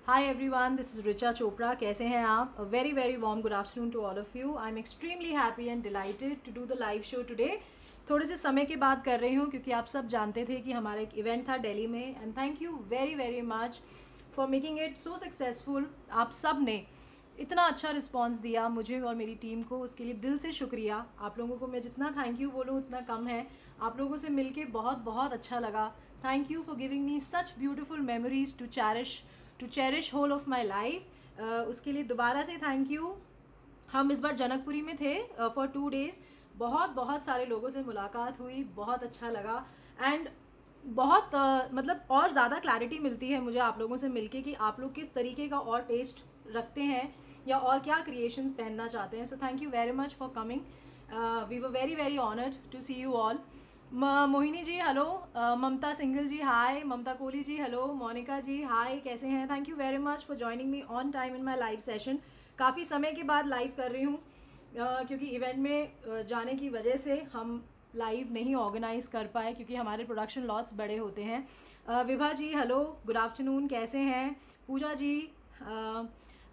Hi everyone, this is Richa Chopra. कैसे हैं आप? A very very warm good afternoon to all of you. I'm extremely happy and delighted to do the live show today. थोड़े से समय के बाद कर रही हूँ क्योंकि आप सब जानते थे कि हमारा एक इवेंट था दिल्ली में and thank you very very much for making it so successful. आप सब ने इतना अच्छा रिस्पांस दिया मुझे और मेरी टीम को, उसके लिए दिल से शुक्रिया। आप लोगों को मैं जितना थैंक यू बोलूँ उतना कम है। आप लोगों से मिलके बहुत बहुत अच्छा लगा। Thank you for giving me such beautiful memories to cherish whole of my life. उसके लिए दोबारा से थैंक यू। हम इस बार जनकपुरी में थे फॉर 2 days। बहुत बहुत सारे लोगों से मुलाकात हुई, बहुत अच्छा लगा एंड बहुत मतलब और ज़्यादा क्लैरिटी मिलती है मुझे आप लोगों से मिलके कि आप लोग किस तरीके का और टेस्ट रखते हैं या और क्या क्रिएशंस पहनना चाहते हैं। So thank you very much for coming. We were very very honoured to see you all. Mohini ji hello, Mamta Singhal ji hi, Mamta Kohli ji hello, Monika ji hi, कैसे हैं? Thank you very much for joining me on time in my live session. काफ़ी समय के बाद live कर रही हूँ क्योंकि इवेंट में जाने की वजह से हम लाइव नहीं ऑर्गेनाइज़ कर पाए क्योंकि हमारे प्रोडक्शन लॉट्स बड़े होते हैं। विभा जी हेलो, गुड आफ्टरनून, कैसे हैं? पूजा जी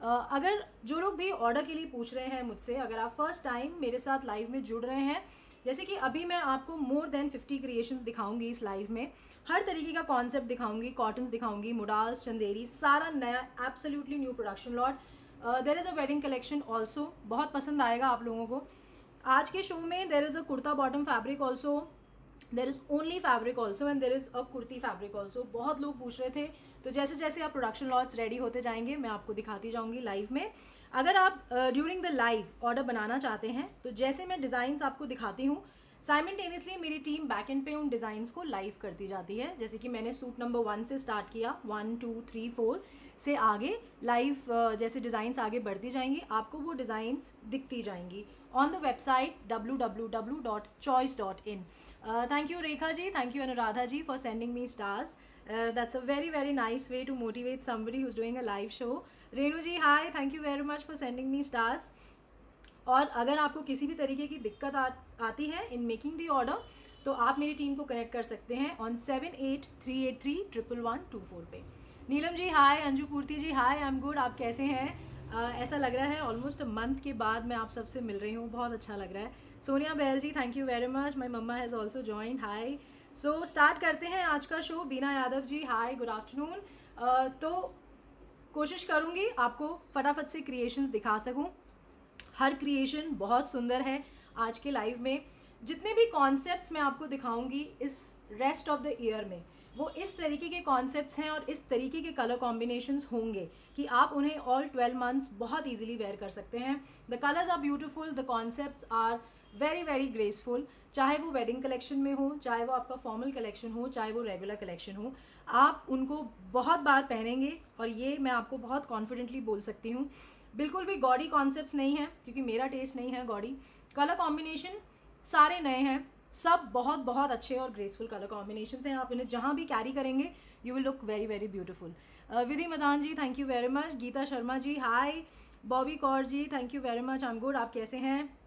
अगर जो लोग भी ऑर्डर के लिए पूछ रहे हैं मुझसे, अगर आप फर्स्ट टाइम मेरे साथ लाइव में जुड़ रहे हैं, जैसे कि अभी मैं आपको मोर देन 50 क्रिएशंस दिखाऊंगी इस लाइव में। हर तरीके का कॉन्सेप्ट दिखाऊंगी, कॉटन्स दिखाऊंगी, मोडाल्स, चंदेरी, सारा नया absolutely new production lot. There is a wedding collection also, बहुत पसंद आएगा आप लोगों को। आज के शो में देर is a kurta bottom fabric also, there is only fabric also and there is a kurti fabric also. बहुत लोग पूछ रहे थे, तो जैसे जैसे आप प्रोडक्शन लॉट्स रेडी होते जाएंगे मैं आपको दिखाती जाऊंगी लाइव में। अगर आप ड्यूरिंग द लाइव ऑर्डर बनाना चाहते हैं तो जैसे मैं डिज़ाइंस आपको दिखाती हूँ, साइमल्टेनियसली मेरी टीम बैक एंड पे उन डिज़ाइंस को लाइव करती जाती है। जैसे कि मैंने सूट नंबर 1 से स्टार्ट किया, 1 2 3 4 से आगे लाइव जैसे डिज़ाइंस आगे बढ़ती जाएंगी आपको वो डिज़ाइंस दिखती जाएंगी on the website www.choice.in। Thank you Rekha ji, thank you Anuradha ji for sending me stars. That's a very very nice way to motivate somebody who is doing a live show. Renu ji hi, thank you very much for sending me stars. और अगर आपको किसी भी तरीके की दिक्कत आती है इन मेकिंग दी ऑर्डर तो आप मेरी टीम को कनेक्ट कर सकते हैं ऑन 7838311224 पे। नीलम जी हाय, अंजू पूर्ति जी हाय, आई एम गुड, आप कैसे हैं? ऐसा लग रहा है ऑलमोस्ट अ मंथ के बाद मैं आप सबसे मिल रही हूँ, बहुत अच्छा लग रहा है। सोनिया बहल ji thank you very much, my mamma has also join, hi. So start करते हैं आज का show. Bina Yadav ji hi, good afternoon. तो कोशिश करूँगी आपको फटाफट से क्रिएशंस दिखा सकूँ। हर क्रिएशन बहुत सुंदर है। आज के लाइव में जितने भी कॉन्सेप्ट्स मैं आपको दिखाऊंगी इस रेस्ट ऑफ द ईयर में, वो इस तरीके के कॉन्सेप्ट्स हैं और इस तरीके के कलर कॉम्बिनेशंस होंगे कि आप उन्हें ऑल 12 मंथ्स बहुत इजीली वेयर कर सकते हैं। The colours are beautiful, the concepts are very very graceful. चाहे वो वेडिंग कलेक्शन में हो, चाहे वो आपका फॉर्मल कलेक्शन हो, चाहे वो रेगुलर कलेक्शन हो, आप उनको बहुत बार पहनेंगे और ये मैं आपको बहुत कॉन्फिडेंटली बोल सकती हूँ। बिल्कुल भी गॉडी कॉन्सेप्ट्स नहीं है क्योंकि मेरा टेस्ट नहीं है गॉडी। कलर कॉम्बिनेशन सारे नए हैं, सब बहुत बहुत अच्छे और ग्रेसफुल कलर कॉम्बिनेशन हैं। आप इन्हें जहाँ भी कैरी करेंगे you will look very very beautiful. Vidhi Madan ji thank you very much. Geeta Sharma ji hi, Bobby Kaur ji thank you very much, I am good, आप कैसे हैं?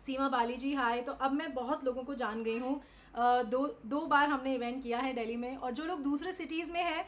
सीमा बाली जी हाय। तो अब मैं बहुत लोगों को जान गई हूँ। दो बार हमने इवेंट किया है दिल्ली में, और जो लोग दूसरे सिटीज़ में हैं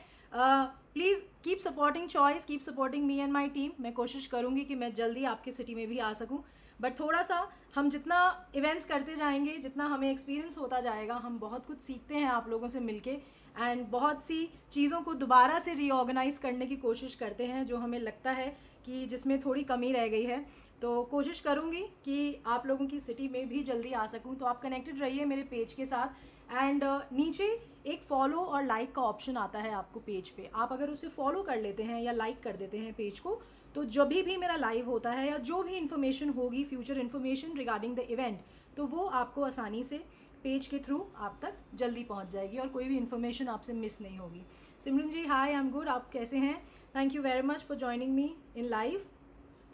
please keep supporting choice, keep supporting me and my team. मैं कोशिश करूँगी कि मैं जल्दी आपके सिटी में भी आ सकूँ, बट थोड़ा सा हम जितना इवेंट्स करते जाएंगे, जितना हमें एक्सपीरियंस होता जाएगा, हम बहुत कुछ सीखते हैं आप लोगों से मिलके एंड बहुत सी चीज़ों को दोबारा से रीऑर्गेनाइज करने की कोशिश करते हैं जो हमें लगता है कि जिसमें थोड़ी कमी रह गई है। तो कोशिश करूँगी कि आप लोगों की सिटी में भी जल्दी आ सकूँ। तो आप कनेक्टेड रहिए मेरे पेज के साथ एंड नीचे एक फॉलो और लाइक का ऑप्शन आता है आपको पेज पे। आप अगर उसे फॉलो कर लेते हैं या लाइक कर देते हैं पेज को, तो जब भी मेरा लाइव होता है या जो भी इन्फॉर्मेशन होगी, future information regarding the event, तो वो आपको आसानी से पेज के थ्रू आप तक जल्दी पहुंच जाएगी और कोई भी इन्फॉर्मेशन आपसे मिस नहीं होगी। सिमरन जी हाय, आई एम गुड, आप कैसे हैं? Thank you very much for joining me in live.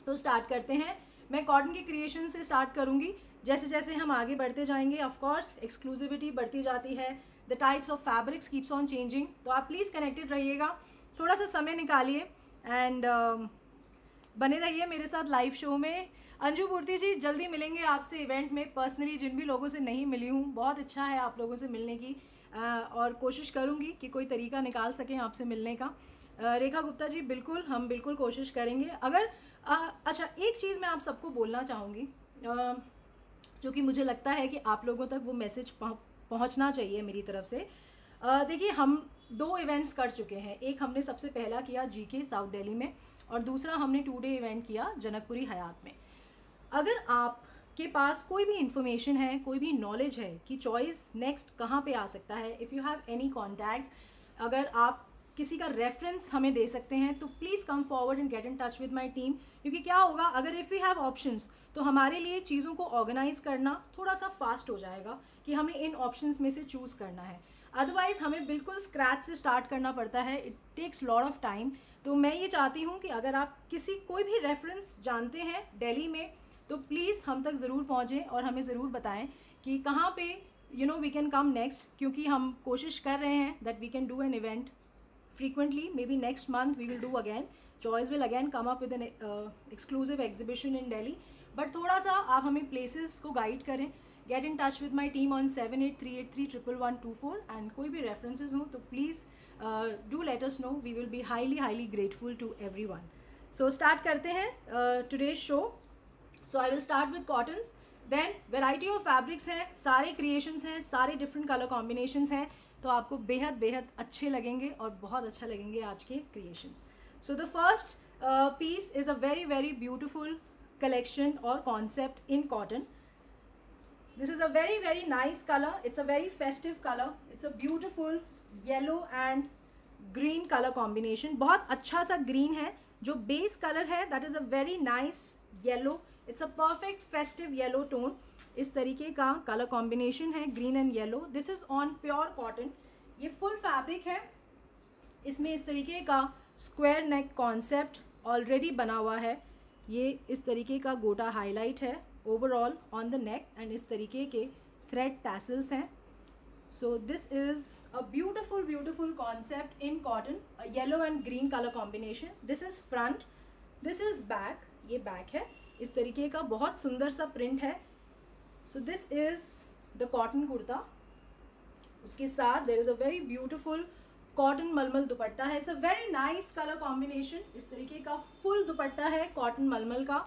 तो स्टार्ट करते हैं। मैं कॉटन के क्रिएशन से स्टार्ट करूँगी। जैसे जैसे हम आगे बढ़ते जाएंगे ऑफ कोर्स एक्सक्लूसिविटी बढ़ती जाती है, the types of fabrics keeps on changing. तो आप प्लीज़ कनेक्टेड रहिएगा, थोड़ा सा समय निकालिए एंड बने रहिए मेरे साथ लाइव शो में। अंजू पूर्ति जी जल्दी मिलेंगे आपसे इवेंट में पर्सनली, जिन भी लोगों से नहीं मिली हूँ। बहुत इच्छा है आप लोगों से मिलने की और कोशिश करूँगी कि कोई तरीका निकाल सकें आपसे मिलने का। रेखा गुप्ता जी बिल्कुल, हम बिल्कुल कोशिश करेंगे। अगर अच्छा, एक चीज़ मैं आप सबको बोलना चाहूँगी, जो कि मुझे लगता है कि आप लोगों तक वो मैसेज पहुंचना चाहिए मेरी तरफ से। देखिए, हम 2 इवेंट्स कर चुके हैं। एक हमने सबसे पहला किया जीके साउथ दिल्ली में, और दूसरा हमने 2 डे इवेंट किया जनकपुरी हयात में। अगर आपके पास कोई भी इंफॉर्मेशन है, कोई भी नॉलेज है कि चॉइस नेक्स्ट कहाँ पे आ सकता है, if you have any contacts, अगर आप किसी का रेफरेंस हमें दे सकते हैं, तो please come forward and get in touch with my team. क्योंकि क्या होगा, अगर इफ़ वी हैव ऑप्शंस, तो हमारे लिए चीज़ों को ऑर्गेनाइज करना थोड़ा सा फास्ट हो जाएगा कि हमें इन ऑप्शंस में से चूज़ करना है। अदरवाइज़ हमें बिल्कुल स्क्रैच से स्टार्ट करना पड़ता है, it takes lot of time. तो मैं ये चाहती हूँ कि अगर आप कोई भी रेफरेंस जानते हैं दिल्ली में, तो प्लीज़ हम तक ज़रूर पहुँचें और हमें ज़रूर बताएं कि कहाँ पे वी कैन कम नेक्स्ट। क्योंकि हम कोशिश कर रहे हैं that we can do an event frequently, maybe next month we will do again. Choice will again come up with an exclusive exhibition in Delhi. But थोड़ा सा आप हमें places को guide करें। Get in touch with my team on 7838311124, and कोई भी references हो तो please do let us know. We will be highly grateful to everyone. So start करते हैं today's show. So I will start with cottons. Then variety of fabrics हैं, सारे creations हैं, सारे different color combinations हैं, तो आपको बेहद अच्छे लगेंगे और बहुत अच्छा लगेंगे आज के creations. So the first piece is a very beautiful collection और concept in cotton. This is a very nice colour, it's a very festive colour, it's a beautiful yellow and green colour combination. बहुत अच्छा सा green है, जो base colour है that is a very nice yellow, it's a perfect festive yellow tone. इस तरीके का colour combination है, green and yellow. This is on pure cotton. ये फुल फैब्रिक है, इसमें इस तरीके का स्क्वायर नेक कॉन्सेप्ट ऑलरेडी बना हुआ है। ये इस तरीके का गोटा हाईलाइट है overall on the neck, and इस तरीके के थ्रेड टैसल्स हैं। So this is a beautiful concept in cotton, yellow and green colour combination. This is front, this is back, ये बैक है। इस तरीके का बहुत सुंदर सा प्रिंट है। So this is the cotton kurta. उसके साथ there is a very beautiful cotton malmal dupatta है। It's a very nice colour combination. इस तरीके का फुल दुपट्टा है कॉटन मलमल का।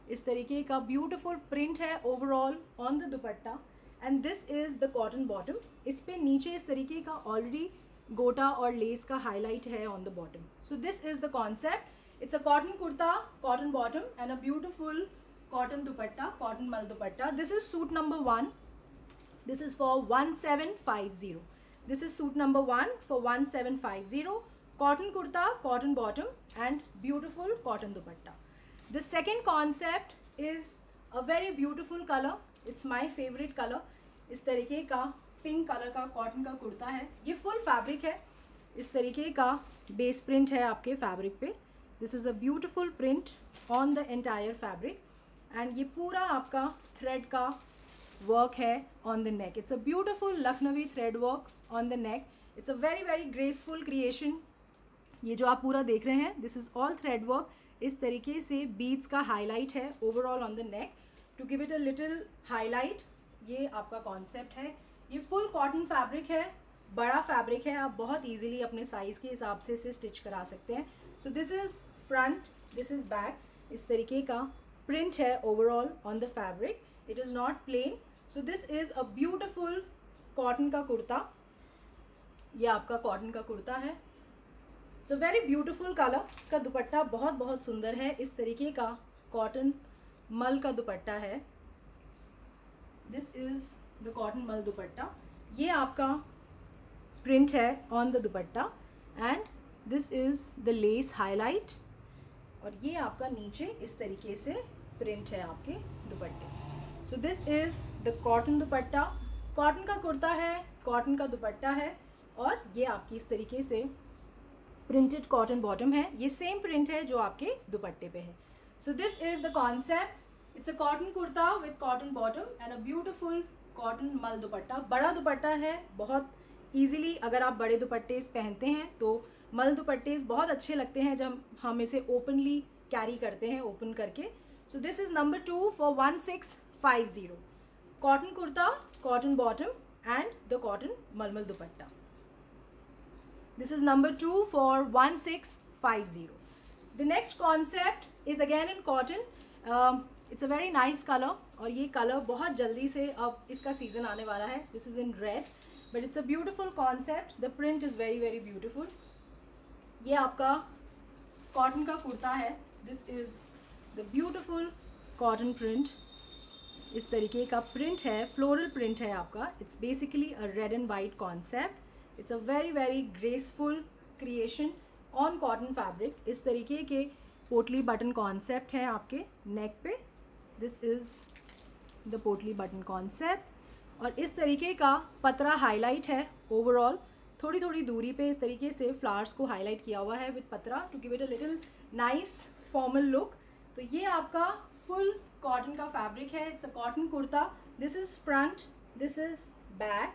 इस तरीके का ब्यूटिफुल प्रिंट है overall on the dupatta, and this is the cotton bottom. इस पे नीचे इस तरीके का ऑलरेडी गोटा और लेस का हाईलाइट है on the bottom. So this is the concept. It's a cotton kurta, cotton bottom and a beautiful cotton dupatta, cotton mul dupatta. This is suit number 1. This is for 1750. This is suit number 1 for 1750. Cotton kurta, cotton bottom and beautiful cotton dupatta. The second concept is a very beautiful colour. It's my favourite colour. इस तरीके का pink colour का cotton का कुर्ता है. ये full fabric है. इस तरीके का बेस प्रिंट है आपके फैब्रिक पे. This is a beautiful print on the entire fabric, and ये पूरा आपका थ्रेड का वर्क है on the neck. It's a beautiful Lucknowi thread work on the neck. It's a very graceful creation. ये जो आप पूरा देख रहे हैं, this is all thread work. इस तरीके से बीड्स का हाईलाइट है overall on the neck to give it a little highlight. ये आपका कॉन्सेप्ट है. ये फुल कॉटन फैब्रिक है, बड़ा फैब्रिक है. आप बहुत ईजिली अपने साइज़ के हिसाब से इसे स्टिच करा सकते हैं. So this is front, this is back. इस तरीके का प्रिंट है overall on the fabric. It is not plain. So this is a beautiful cotton का कुर्ता. ये आपका कॉटन का कुर्ता है. It's a very beautiful colour. इसका दुपट्टा बहुत सुंदर है. इस तरीके का कॉटन मल का दुपट्टा है. This is the cotton mul दुपट्टा. ये आपका प्रिंट है on the dupatta, and this is the less highlight. और ये आपका नीचे इस तरीके से प्रिंट है आपके दुपट्टे. सो this is the cotton dupatta. Cotton का कुर्ता है, कॉटन का दुपट्टा है, और ये आपकी इस तरीके से प्रिंटेड कॉटन बॉटम है. ये सेम प्रिंट है जो आपके दुपट्टे पे है. So this is the concept. It's a cotton kurta with cotton bottom and a beautiful cotton mul दुपट्टा. बड़ा दुपट्टा है. बहुत ईजिली अगर आप बड़े दुपट्टे पहनते हैं तो मल दुपट्टे बहुत अच्छे लगते हैं जब हम इसे ओपनली कैरी करते हैं, ओपन करके. सो this is number 2 for 1650. Cotton kurta, cotton bottom and the cotton malmal dupatta. This is number 2 for 1650. The next concept is again in cotton. It's a very nice color और ये color बहुत जल्दी से अब इसका season आने वाला है. This is in red, but it's a beautiful concept. The print is very very beautiful. ये आपका cotton का कुर्ता है. This is the beautiful cotton print. इस तरीके का print है, floral print है आपका. It's basically a red and white concept. It's a very very graceful creation on cotton fabric. इस तरीके के पोटली बटन कॉन्सेप्ट है आपके नेक पे. दिस इज़ द पोटली बटन कॉन्सेप्ट और इस तरीके का पतरा हाईलाइट है. ओवरऑल थोड़ी थोड़ी दूरी पे इस तरीके से फ्लावर्स को हाईलाइट किया हुआ है विद पतरा to give it a little nice formal look. तो ये आपका फुल कॉटन का फैब्रिक है. It's a cotton kurta. This is front, this is back.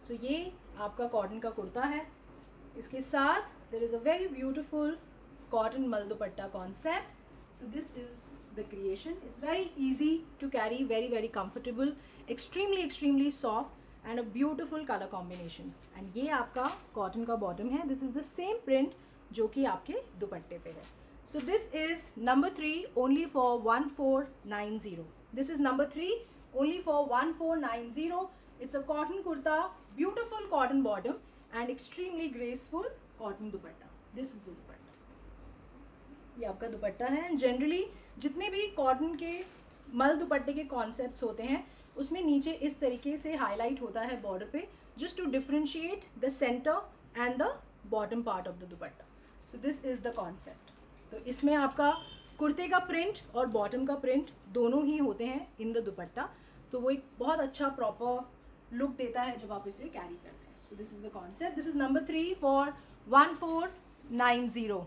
So ये आपका कॉटन का कुर्ता है. इसके साथ there is a very beautiful cotton mal dupatta concept. So this is the creation. It's very easy to carry, very very comfortable, extremely soft and a beautiful color combination. And ये आपका cotton का bottom है. This is the same print जो कि आपके दुपट्टे पे है. So this is number 3 only for 1490. This is number 3 only for 1490. It's a cotton kurta, beautiful cotton bottom and extremely graceful cotton dupatta. This is the dupatta. ये आपका दुपट्टा है. Generally जितने भी कॉटन के मल दुपट्टे के कॉन्सेप्ट्स होते हैं उसमें नीचे इस तरीके से हाईलाइट होता है बॉर्डर पे, just to differentiate the centre and the bottom part of the dupatta. So this is the concept. तो इसमें आपका कुर्ते का प्रिंट और बॉटम का प्रिंट दोनों ही होते हैं इन द दुपट्टा. तो वो एक बहुत अच्छा प्रॉपर लुक देता है जब आप इसे कैरी करते हैं. So this is the concept. This is number 3 for 1490.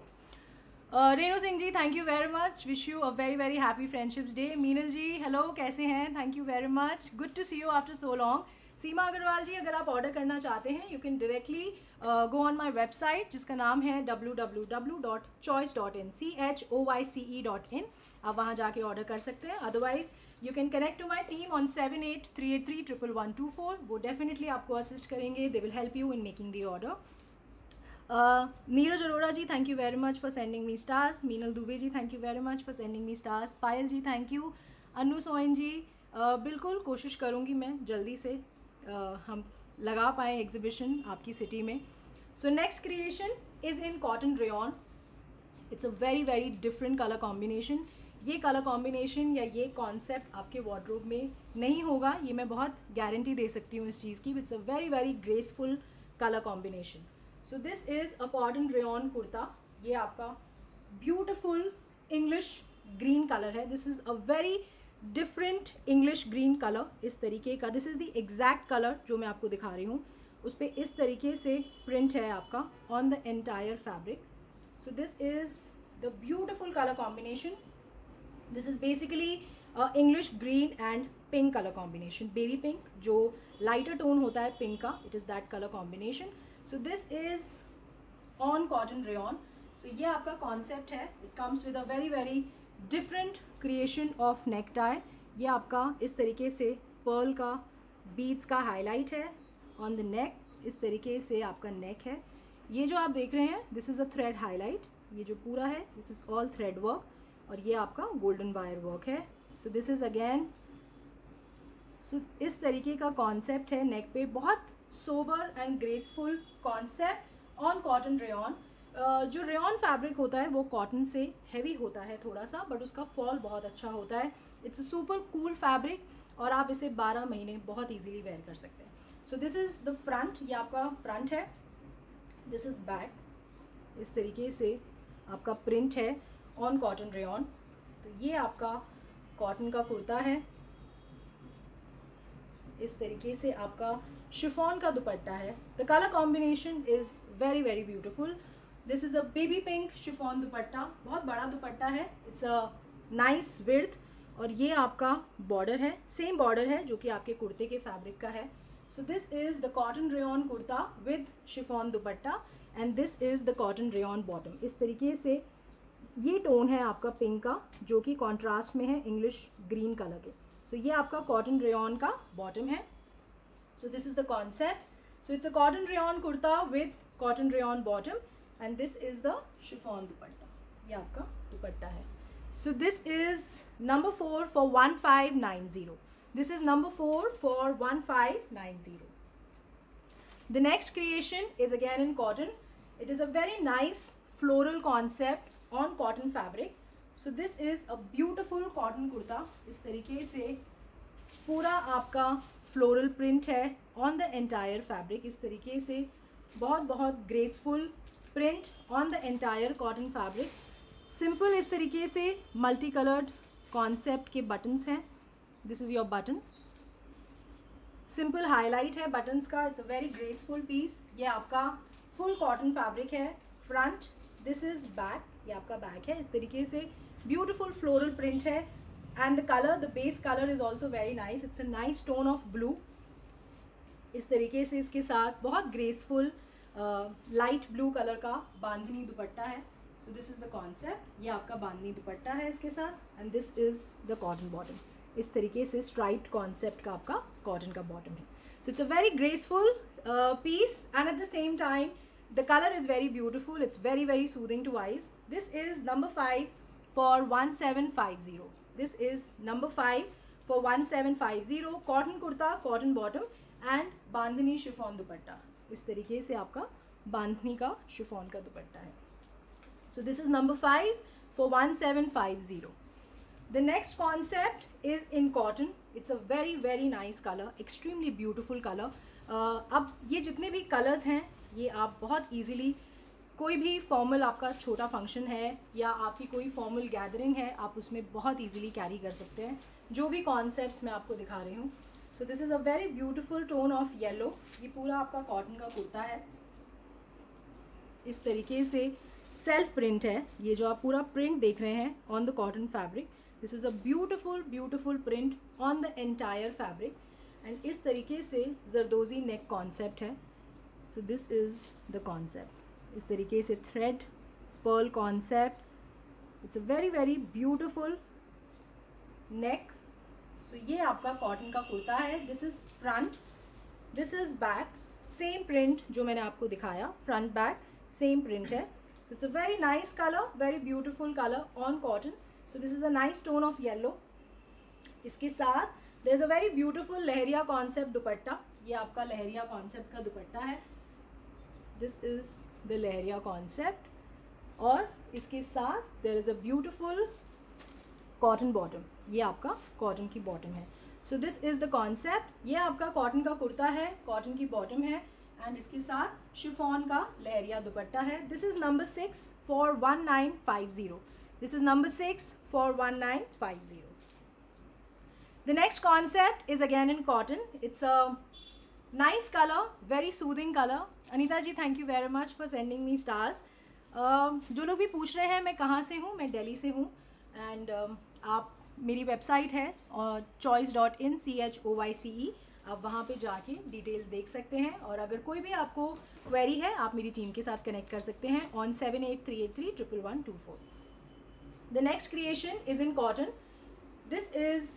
Renu Singh ji, thank you very much. Wish you a very very happy friendships day. Meenal ji, hello, कैसे हैं? Thank you very much. Good to see you after so long. Seema Agarwal ji, अगर आप order करना चाहते हैं you can directly go on my website जिसका नाम है www.choice.in choice.in. आप वहाँ जाके ऑर्डर कर सकते हैं. Otherwise you can connect to my team on 7838311124. वो डेफिनेटली आपको असिस्ट करेंगे. They will help you in making the order. Neeraj Arora ji, thank you very much for sending me stars. Meenal Dubey ji, thank you very much for sending me stars. Payal ji, thank you. Anu Soin ji, बिल्कुल कोशिश करूँगी मैं जल्दी से हम लगा पाएँ एग्जीबिशन आपकी सिटी में. So next creation is in cotton rayon. It's a very very different colour combination. ये कलर कॉम्बिनेशन या ये कॉन्सेप्ट आपके वार्डरोब में नहीं होगा, ये मैं बहुत गारंटी दे सकती हूँ इस चीज़ की. It's a very very graceful colour combination. So this is a cotton rayon kurta. ये आपका ब्यूटिफुल इंग्लिश ग्रीन कलर है. This is a very different English green colour. इस तरीके का this is the exact colour जो मैं आपको दिखा रही हूँ. उस पर इस तरीके से प्रिंट है आपका on the entire fabric. So this is the beautiful colour combination. This is basically English green and pink colour combination. Baby pink जो लाइटर टोन होता है पिंक का, it is that colour combination. So this is on cotton rayon. So ये आपका concept है. It comes with a very very different creation of neck tie. ये आपका इस तरीके से पर्ल का बीड्स का हाईलाइट है ऑन द नेक. इस तरीके से आपका नेक है. ये जो आप देख रहे हैं this is a thread highlight. ये जो पूरा है this is all thread work और ये आपका गोल्डन वायर वर्क है. सो दिस इज़ अगेन इस तरीके का कॉन्सेप्ट है नेक पे. बहुत sober and graceful concept on cotton rayon. जो रेयॉन फैब्रिक होता है वो कॉटन से हैवी होता है थोड़ा सा, बट उसका फॉल बहुत अच्छा होता है. It's a super cool fabric और आप इसे 12 महीने बहुत इजीली वेयर कर सकते हैं. So this is the front. ये आपका फ्रंट है. This is back. इस तरीके से आपका प्रिंट है ऑन कॉटन रेयॉन. तो ये आपका कॉटन का कुर्ता है. इस तरीके से आपका शिफॉन का दुपट्टा है. The colour combination is very very beautiful. This is a baby pink chiffon दुपट्टा. बहुत बड़ा दुपट्टा है. इट्स अ नाइस विड्थ और ये आपका बॉर्डर है. सेम बॉर्डर है जो कि आपके कुर्ते के फैब्रिक का है. So this is the cotton rayon kurta with chiffon dupatta and this is the cotton rayon bottom. इस तरीके से ये टोन है आपका पिंक का जो कि कॉन्ट्रास्ट में है इंग्लिश ग्रीन कलर के. सो ये आपका कॉटन रेयॉन का बॉटम है. So this is the concept. So it's a cotton rayon kurta with cotton rayon bottom and this is the chiffon दुपट्टा, ये आपका दुपट्टा है. So this is number 4 for 1590. This is number 4 for 1590. The next creation is again in cotton. It is a very nice floral concept on cotton fabric. So this is a beautiful cotton kurta. इस तरीके से पूरा आपका floral print है on the entire fabric. इस तरीके से बहुत graceful print on the entire cotton fabric. Simple इस तरीके से multicolored concept के buttons हैं. This is your button. Simple highlight है बटन्स का. It's a very graceful piece. ये आपका फुल कॉटन फैब्रिक है. फ्रंट, दिस इज़ बैक, ये आपका बैक है. इस तरीके से ब्यूटीफुल फ्लोरल प्रिंट है and the colour, the base colour is also very nice. It's a nice tone of blue. इस तरीके से इसके साथ बहुत ग्रेसफुल लाइट ब्लू कलर का बांधनी दुपट्टा है. So this is the concept. ये आपका बांधनी दुपट्टा है इसके साथ and this is the cotton bottom. इस तरीके से स्ट्राइप्ड कॉन्सेप्ट का आपका कॉटन का बॉटम है. So it's a very graceful piece and at the same time the colour is very beautiful. It's very soothing to eyes. This is number 5 for 1750. This is number 5 for 1750. Cotton kurta, cotton bottom and bandhani chiffon dupatta. इस तरीके से आपका बांधनी का chiffon का दुपट्टा है. So this is number 5 for 1750. The next concept is in cotton. It's a very nice color, extremely beautiful color. अब ये जितने भी कलर्स हैं ये आप बहुत easily, कोई भी फॉर्मल आपका छोटा फंक्शन है या आपकी कोई फॉर्मल गैदरिंग है, आप उसमें बहुत easily कैरी कर सकते हैं जो भी कॉन्सेप्ट्स मैं आपको दिखा रही हूँ. So this is a very beautiful tone of yellow. ये पूरा आपका कॉटन का कुर्ता है. इस तरीके से सेल्फ प्रिंट है. ये जो आप पूरा प्रिंट देख रहे हैं on the cotton fabric, this is a beautiful print on the entire fabric and इस तरीके से जरदोज़ी नेक कॉन्सेप्ट है. So this is the concept. इस तरीके से thread pearl concept. It's a very beautiful neck. So ये आपका कॉटन का कुर्ता है. This is front, this is back. Same print जो मैंने आपको दिखाया, फ्रंट बैक सेम प्रिंट है. So it's a very nice colour, very beautiful colour on cotton. So this is a nice tone of yellow. इसके साथ there is a very beautiful lehariya concept दुपट्टा. ये आपका लहरिया concept का दुपट्टा है. This is the lehariya concept. और इसके साथ there is a beautiful cotton bottom. ये आपका cotton की bottom है. So this is the concept. ये आपका cotton का कुर्ता है, cotton की bottom है and इसके साथ शिफॉन का लहरिया दुपट्टा है. This is number 6 for 1950. This is number 6 for 1950. The next concept is again in cotton. It's a nice color, very soothing color. Anita ji, thank you very much for sending me stars. जो लोग भी पूछ रहे हैं मैं कहाँ से हूँ, मैं दिल्ली से हूँ एंड आप, मेरी वेबसाइट है choice.in CHOYCE. आप वहाँ पे जाके डिटेल्स देख सकते हैं और अगर कोई भी आपको क्वेरी है आप मेरी टीम के साथ कनेक्ट कर सकते हैं on 7838311124. The next creation is in cotton. This is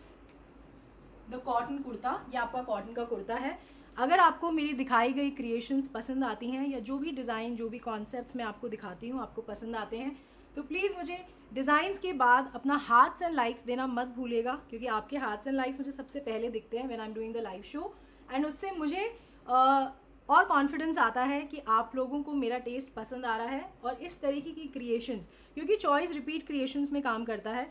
the cotton kurta. ये आपका कॉटन का कुर्ता है. अगर आपको मेरी दिखाई गई क्रिएशंस पसंद आती हैं या जो भी डिज़ाइन, जो भी कॉन्सेप्ट्स मैं आपको दिखाती हूँ आपको पसंद आते हैं तो प्लीज़ मुझे डिज़ाइंस के बाद अपना हार्ट्स एंड लाइक्स देना मत भूलिएगा, क्योंकि आपके हार्ट्स एंड लाइक्स मुझे सबसे पहले दिखते हैं when I am doing the live show and उससे मुझे और कॉन्फिडेंस आता है कि आप लोगों को मेरा टेस्ट पसंद आ रहा है. और इस तरीके की क्रिएशंस, क्योंकि चॉइस रिपीट क्रिएशंस में काम करता है,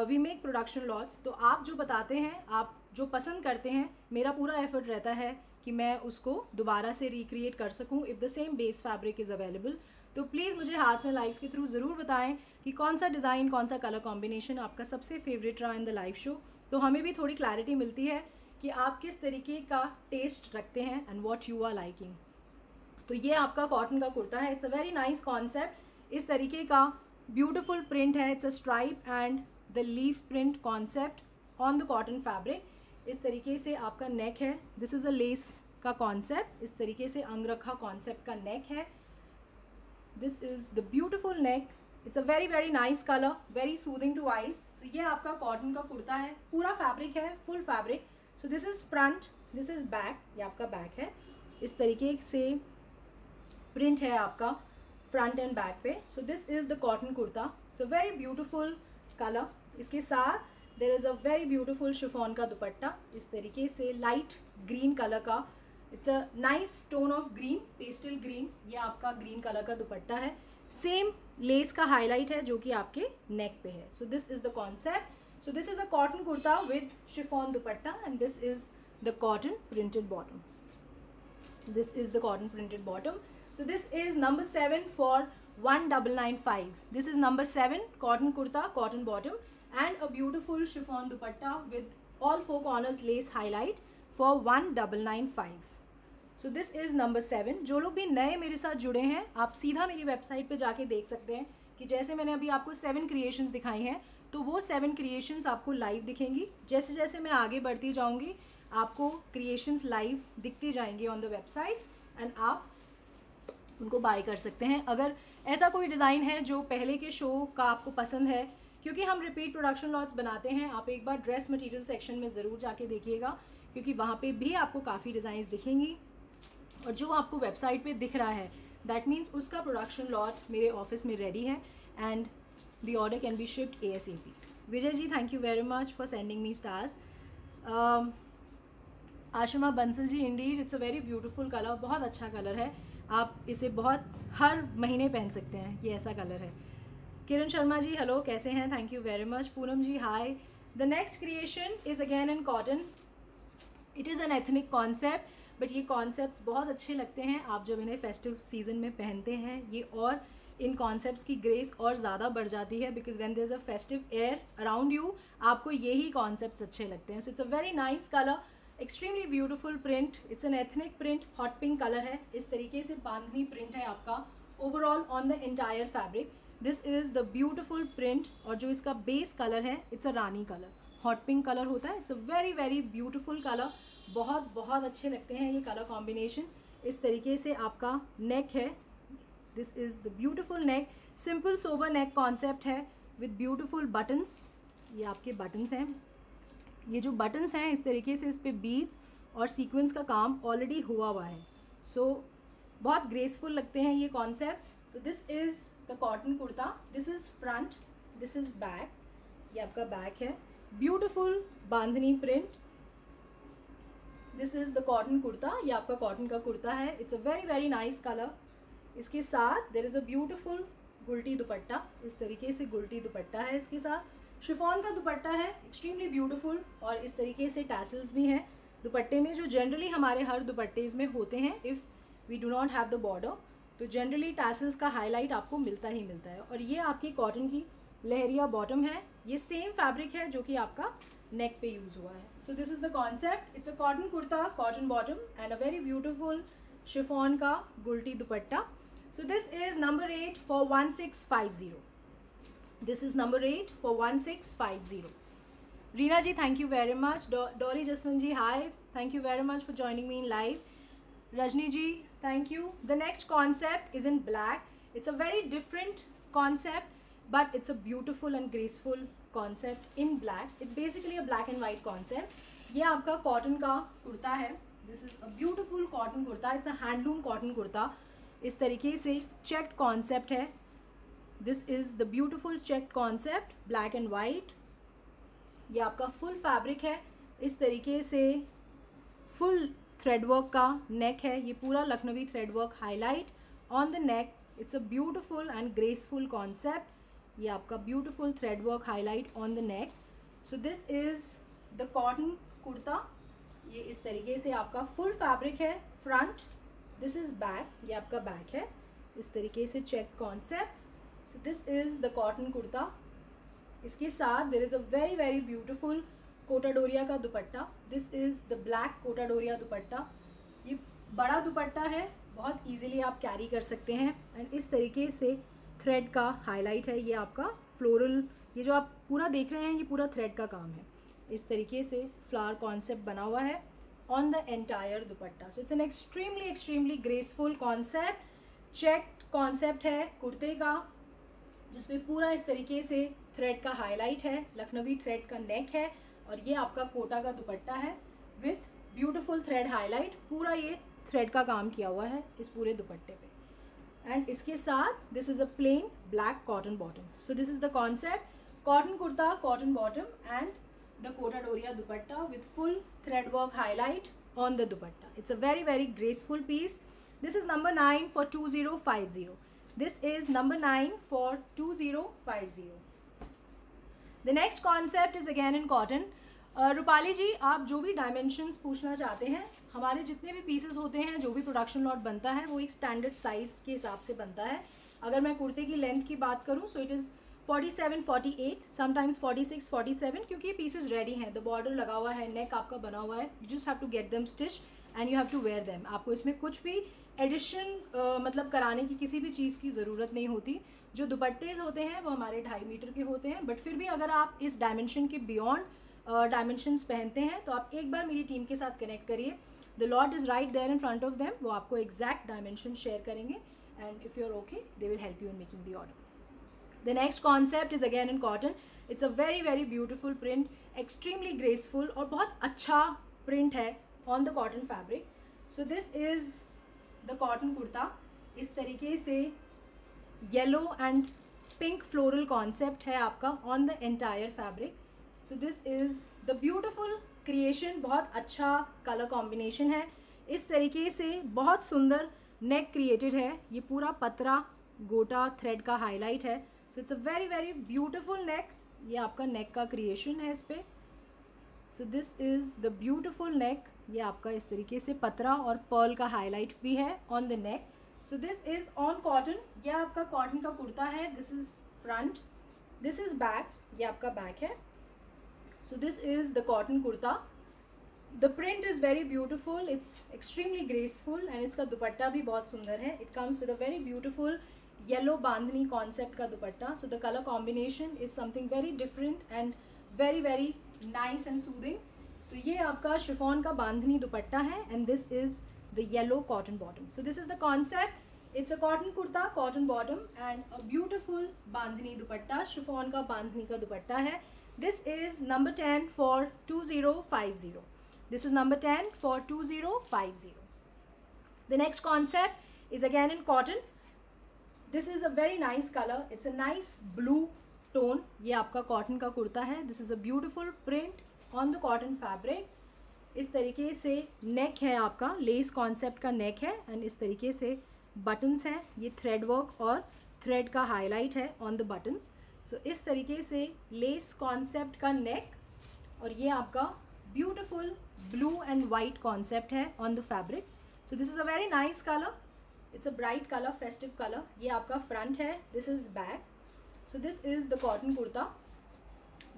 वी मेक प्रोडक्शन लॉट्स. तो आप जो बताते हैं, आप जो पसंद करते हैं, मेरा पूरा एफर्ट रहता है कि मैं उसको दोबारा से रिक्रिएट कर सकूं if the same base fabric is available. तो प्लीज़ मुझे हार्ट्स एंड लाइक्स के थ्रू ज़रूर बताएं कि कौन सा डिज़ाइन, कौन सा कलर कॉम्बिनेशन आपका सबसे फेवरेट रहा इन द लाइव शो. तो हमें भी थोड़ी क्लैरिटी मिलती है कि आप किस तरीके का टेस्ट रखते हैं and what you are liking. तो ये आपका कॉटन का कुर्ता है. It's a very nice concept. इस तरीके का ब्यूटिफुल प्रिंट है. It's a stripe and the leaf print concept on the cotton fabric. इस तरीके से आपका नेक है. दिस इज़ अ लेस का कॉन्सेप्ट. इस तरीके से अंगरखा कॉन्सेप्ट का नेक है. This is the beautiful neck. It's a very nice colour, very soothing to eyes. So ये आपका कॉटन का कुर्ता है. पूरा फैब्रिक है, full fabric. So this is front, this is back. ये आपका बैक है इस तरीके से प्रिंट है आपका फ्रंट एंड बैक पे. So this is the cotton kurta. It's a very beautiful colour. इसके साथ there is a very beautiful chiffon का दुपट्टा, इस तरीके से लाइट ग्रीन कलर का. It's a nice tone of green, pastel green. ये आपका ग्रीन कलर का दुपट्टा है. सेम लेस का हाईलाइट है जो कि आपके नेक पे है. So this is the concept. So this is a cotton kurta with chiffon dupatta and this is the cotton printed bottom. This is the cotton printed bottom. So this is number 7 for 1995. This is number 7 cotton kurta, cotton bottom and a beautiful chiffon dupatta with all four corners lace highlight for 1995. So this is number 7. जो लोग भी नए मेरे साथ जुड़े हैं आप सीधा मेरी वेबसाइट पे जाके देख सकते हैं कि जैसे मैंने अभी आपको 7 क्रिएशंस दिखाई हैं तो वो 7 क्रिएशंस आपको लाइव दिखेंगी. जैसे जैसे मैं आगे बढ़ती जाऊंगी आपको क्रिएशंस लाइव दिखती जाएंगी ऑन द वेबसाइट एंड आप उनको बाय कर सकते हैं. अगर ऐसा कोई डिज़ाइन है जो पहले के शो का आपको पसंद है, क्योंकि हम रिपीट प्रोडक्शन लॉट्स बनाते हैं, आप एक बार ड्रेस मटेरियल सेक्शन में ज़रूर जाके देखिएगा क्योंकि वहाँ पे भी आपको काफ़ी डिज़ाइंस दिखेंगी. और जो आपको वेबसाइट पे दिख रहा है दैट मीन्स उसका प्रोडक्शन लॉट मेरे ऑफिस में रेडी है and the order can be shipped ASAP. Vijay ji, thank you very much for sending me stars. Ashima Bansal ji, indeed it's a very beautiful colour. बहुत अच्छा कलर है, आप इसे बहुत हर महीने पहन सकते हैं, ये ऐसा कलर है. किरण शर्मा जी हेलो, कैसे हैं? Thank you very much. Poonam ji hi. The next creation is again in cotton. It is an ethnic concept but ये कॉन्सेप्ट्स बहुत अच्छे लगते हैं आप जब इन्हें फेस्टिव सीजन में पहनते हैं. ये और इन कॉन्सेप्ट्स की ग्रेस और ज़्यादा बढ़ जाती है because when there is a festive air around you आपको यही कॉन्सेप्ट्स अच्छे लगते हैं. So it's a very nice colour, extremely beautiful print. It's an ethnic print, hot pink colour है. इस तरीके से बांधनी प्रिंट है आपका overall on the entire fabric. This is the beautiful print और जो इसका बेस कलर है it's a rani colour, hot pink colour होता है. It's a very very beautiful colour. बहुत बहुत अच्छे लगते हैं ये कलर कॉम्बिनेशन. इस तरीके से आपका नेक है. This is the beautiful neck. Simple sober neck concept है विद ब्यूटीफुल बटन्स. ये आपके बटन्स हैं. ये जो बटन्स हैं इस तरीके से इस पर बीड्स और सीक्वेंस का काम ऑलरेडी हुआ है. सो बहुत ग्रेसफुल लगते हैं ये कॉन्सेप्ट्स. तो this is the cotton kurta. This is front, this is back. ये आपका बैक है. Beautiful bandhani print. This is the cotton kurta. ये आपका कॉटन का कुर्ता है. It's a very very nice colour. इसके साथ देयर इज़ अ ब्यूटीफुल गुलटी दुपट्टा. इस तरीके से गुलटी दुपट्टा है. इसके साथ शिफॉन का दुपट्टा है, एक्सट्रीमली ब्यूटीफुल. और इस तरीके से टैसल्स भी हैं दुपट्टे में जो जनरली हमारे हर दुपट्टेज़ में होते हैं. If we do not have the border तो जनरली टैसल्स का हाईलाइट आपको मिलता ही मिलता है. और ये आपकी कॉटन की लहरिया बॉटम है. ये सेम फैब्रिक है जो कि आपका नेक पे यूज़ हुआ है. So this is the concept. It's a cotton kurta, cotton bottom and a very beautiful chiffon का गुलटी दुपट्टा. So this is number 8 for 1650. This is number 8 for 1650. Reena ji, thank you very much. Dolly Jasmine ji, hi. Thank you very much for joining me in live. Rajni ji, thank you. The next concept is in black. It's a very different concept, but it's a beautiful and graceful concept in black. It's basically a black and white concept. ये आपका cotton का कुर्ता है. This is a beautiful cotton kurta. It's a handloom cotton kurta. इस तरीके से checked concept है. This is the beautiful checked concept, black and white. ये आपका फुल फैब्रिक है. इस तरीके से फुल थ्रेडवर्क का नेक है. ये पूरा Lucknowi thread work highlight on the neck. It's a beautiful and graceful concept. ये आपका beautiful thread work highlight on the neck. So this is the cotton kurta. ये इस तरीके से आपका फुल फैब्रिक है. Front, this is back. ये आपका बैक है. इस तरीके से check concept. So this is the cotton kurta. इसके साथ there is a very very beautiful Kota Doria का dupatta. This is the black Kota Doria दुपट्टा. ये बड़ा दुपट्टा है, बहुत इजीली आप कैरी कर सकते हैं. एंड इस तरीके से थ्रेड का हाईलाइट है. ये आपका फ्लोरल, ये जो आप पूरा देख रहे हैं ये पूरा थ्रेड का काम है. इस तरीके से फ्लावर कॉन्सेप्ट बना हुआ है on the entire dupatta. So it's an extremely graceful concept. Check concept है कुर्ते का जिसमें पूरा इस तरीके से थ्रेड का हाईलाइट है. लखनवी थ्रेड का नेक है और ये आपका कोटा का दुपट्टा है विथ ब्यूटीफुल थ्रेड हाईलाइट. पूरा ये थ्रेड का काम किया हुआ है इस पूरे दुपट्टे पे। एंड इसके साथ this is a plain black cotton bottom. So this is the concept, cotton kurta, cotton bottom and the Kota Doria dupatta with full thread work highlight on the dupatta. It's a very very graceful piece. This is number 9 for 2050. This is number 9 for 2050. The next concept is again in cotton. Rupali ji, आप जो भी dimensions पूछना चाहते हैं, हमारे जितने भी pieces होते हैं, जो भी प्रोडक्शन लॉट बनता है, वो एक स्टैंडर्ड साइज़ के हिसाब से बनता है। अगर मैं कुर्ते की लेंथ की बात करूँ सो इट इज़ 47, 48, समटाइम्स 46, 47, क्योंकि ये पीसेस रेडी हैं, द बॉर्डर लगा हुआ है, नेक आपका बना हुआ है, you just have to get them stitch and you have to wear them. आपको इसमें कुछ भी एडिशन मतलब कराने की किसी भी चीज़ की ज़रूरत नहीं होती। जो दुपट्टेज होते हैं वो हमारे 2.5 मीटर के होते हैं, बट फिर भी अगर आप इस डायमेंशन के बियॉन्ड डायमेंशंस पहनते हैं तो आप एक बार मेरी टीम के साथ कनेक्ट करिए। The lot is right there in front of them, वो आपको एग्जैक्ट डायमेंशन शेयर करेंगे and if you are okay they will help you in making the order. The next concept is again in cotton. It's a very very beautiful print, extremely graceful और बहुत अच्छा print है on the cotton fabric. So this is the cotton kurta. इस तरीके से yellow and pink floral concept है आपका on the entire fabric. So this is the beautiful creation. बहुत अच्छा color combination है। इस तरीके से बहुत सुंदर neck created है। ये पूरा पतरा गोटा थ्रेड का हाईलाइट है। So it's a very very beautiful नेक। ये आपका नेक का क्रिएशन है इस पर। सो दिस इज़ द ब्यूटिफुल नेक। ये आपका इस तरीके से पतरा और पर्ल का हाईलाइट भी है on the neck. So this is on cotton. ये आपका कॉटन का कुर्ता है। This is front, this is back, ये आपका बैक है। So this is the cotton kurta. The print is very beautiful, it's extremely graceful and इसका दुपट्टा भी बहुत सुंदर है। It comes with a very beautiful yellow bandhani concept का dupatta. So the colour combination is something very different and very very nice and soothing. So ये आपका chiffon का बांधनी दुपट्टा है and this is the yellow cotton bottom. So this is the concept. It's a cotton kurta, cotton bottom and a beautiful bandhani dupatta, chiffon का बांधनी का दुपट्टा है। This is number 10 for 2050. This is number 10 for 2050. The next concept is again in cotton. This is a very nice color. It's a nice blue tone. ये आपका cotton का कुर्ता है। This is a beautiful print on the cotton fabric. इस तरीके से नेक है आपका, less concept का नेक है एंड इस तरीके से बटन्स हैं। ये थ्रेड वर्क और थ्रेड का हाईलाइट है ऑन द बटन्स। सो इस तरीके से लेस कॉन्सेप्ट का नेक और ये आपका beautiful blue and white concept है on the fabric. So this is a very nice colour. It's a bright colour, festive colour. ये आपका फ्रंट है, this is back. So this is the cotton kurta.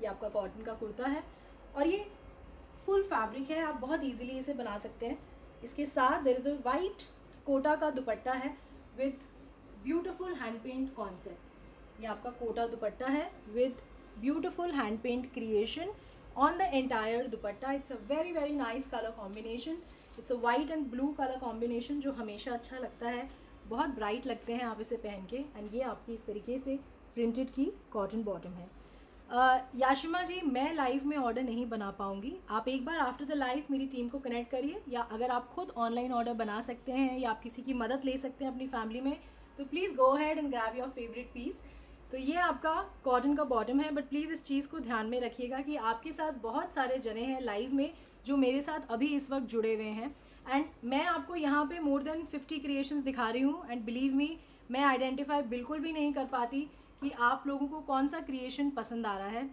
ये आपका कॉटन का कुर्ता है और ये फुल फैब्रिक है, आप बहुत इजीली इसे बना सकते हैं। इसके साथ there is a white Kota का दुपट्टा है with beautiful hand paint concept. ये आपका कोटा दुपट्टा है with beautiful hand paint creation on the entire dupatta. It's a very very nice color combination. It's a white and blue color combination जो हमेशा अच्छा लगता है, बहुत ब्राइट लगते हैं आप इसे पहन के। एंड ये आपकी इस तरीके से प्रिंटेड की कॉटन बॉटम है। याशिमा जी, मैं लाइव में ऑर्डर नहीं बना पाऊँगी। आप एक बार आफ्टर द लाइव मेरी टीम को कनेक्ट करिए, या अगर आप खुद ऑनलाइन ऑर्डर बना सकते हैं या आप किसी की मदद ले सकते हैं अपनी फैमिली में, तो please go head and grab your favourite piece. तो ये आपका कॉटन का बॉटम है, बट प्लीज़ इस चीज़ को ध्यान में रखिएगा कि आपके साथ बहुत सारे जने हैं लाइव में जो मेरे साथ अभी इस वक्त जुड़े हुए हैं एंड मैं आपको यहाँ पे मोर देन 50 क्रिएशंस दिखा रही हूँ एंड बिलीव मी, मैं आइडेंटिफाई बिल्कुल भी नहीं कर पाती कि आप लोगों को कौन सा क्रिएशन पसंद आ रहा है।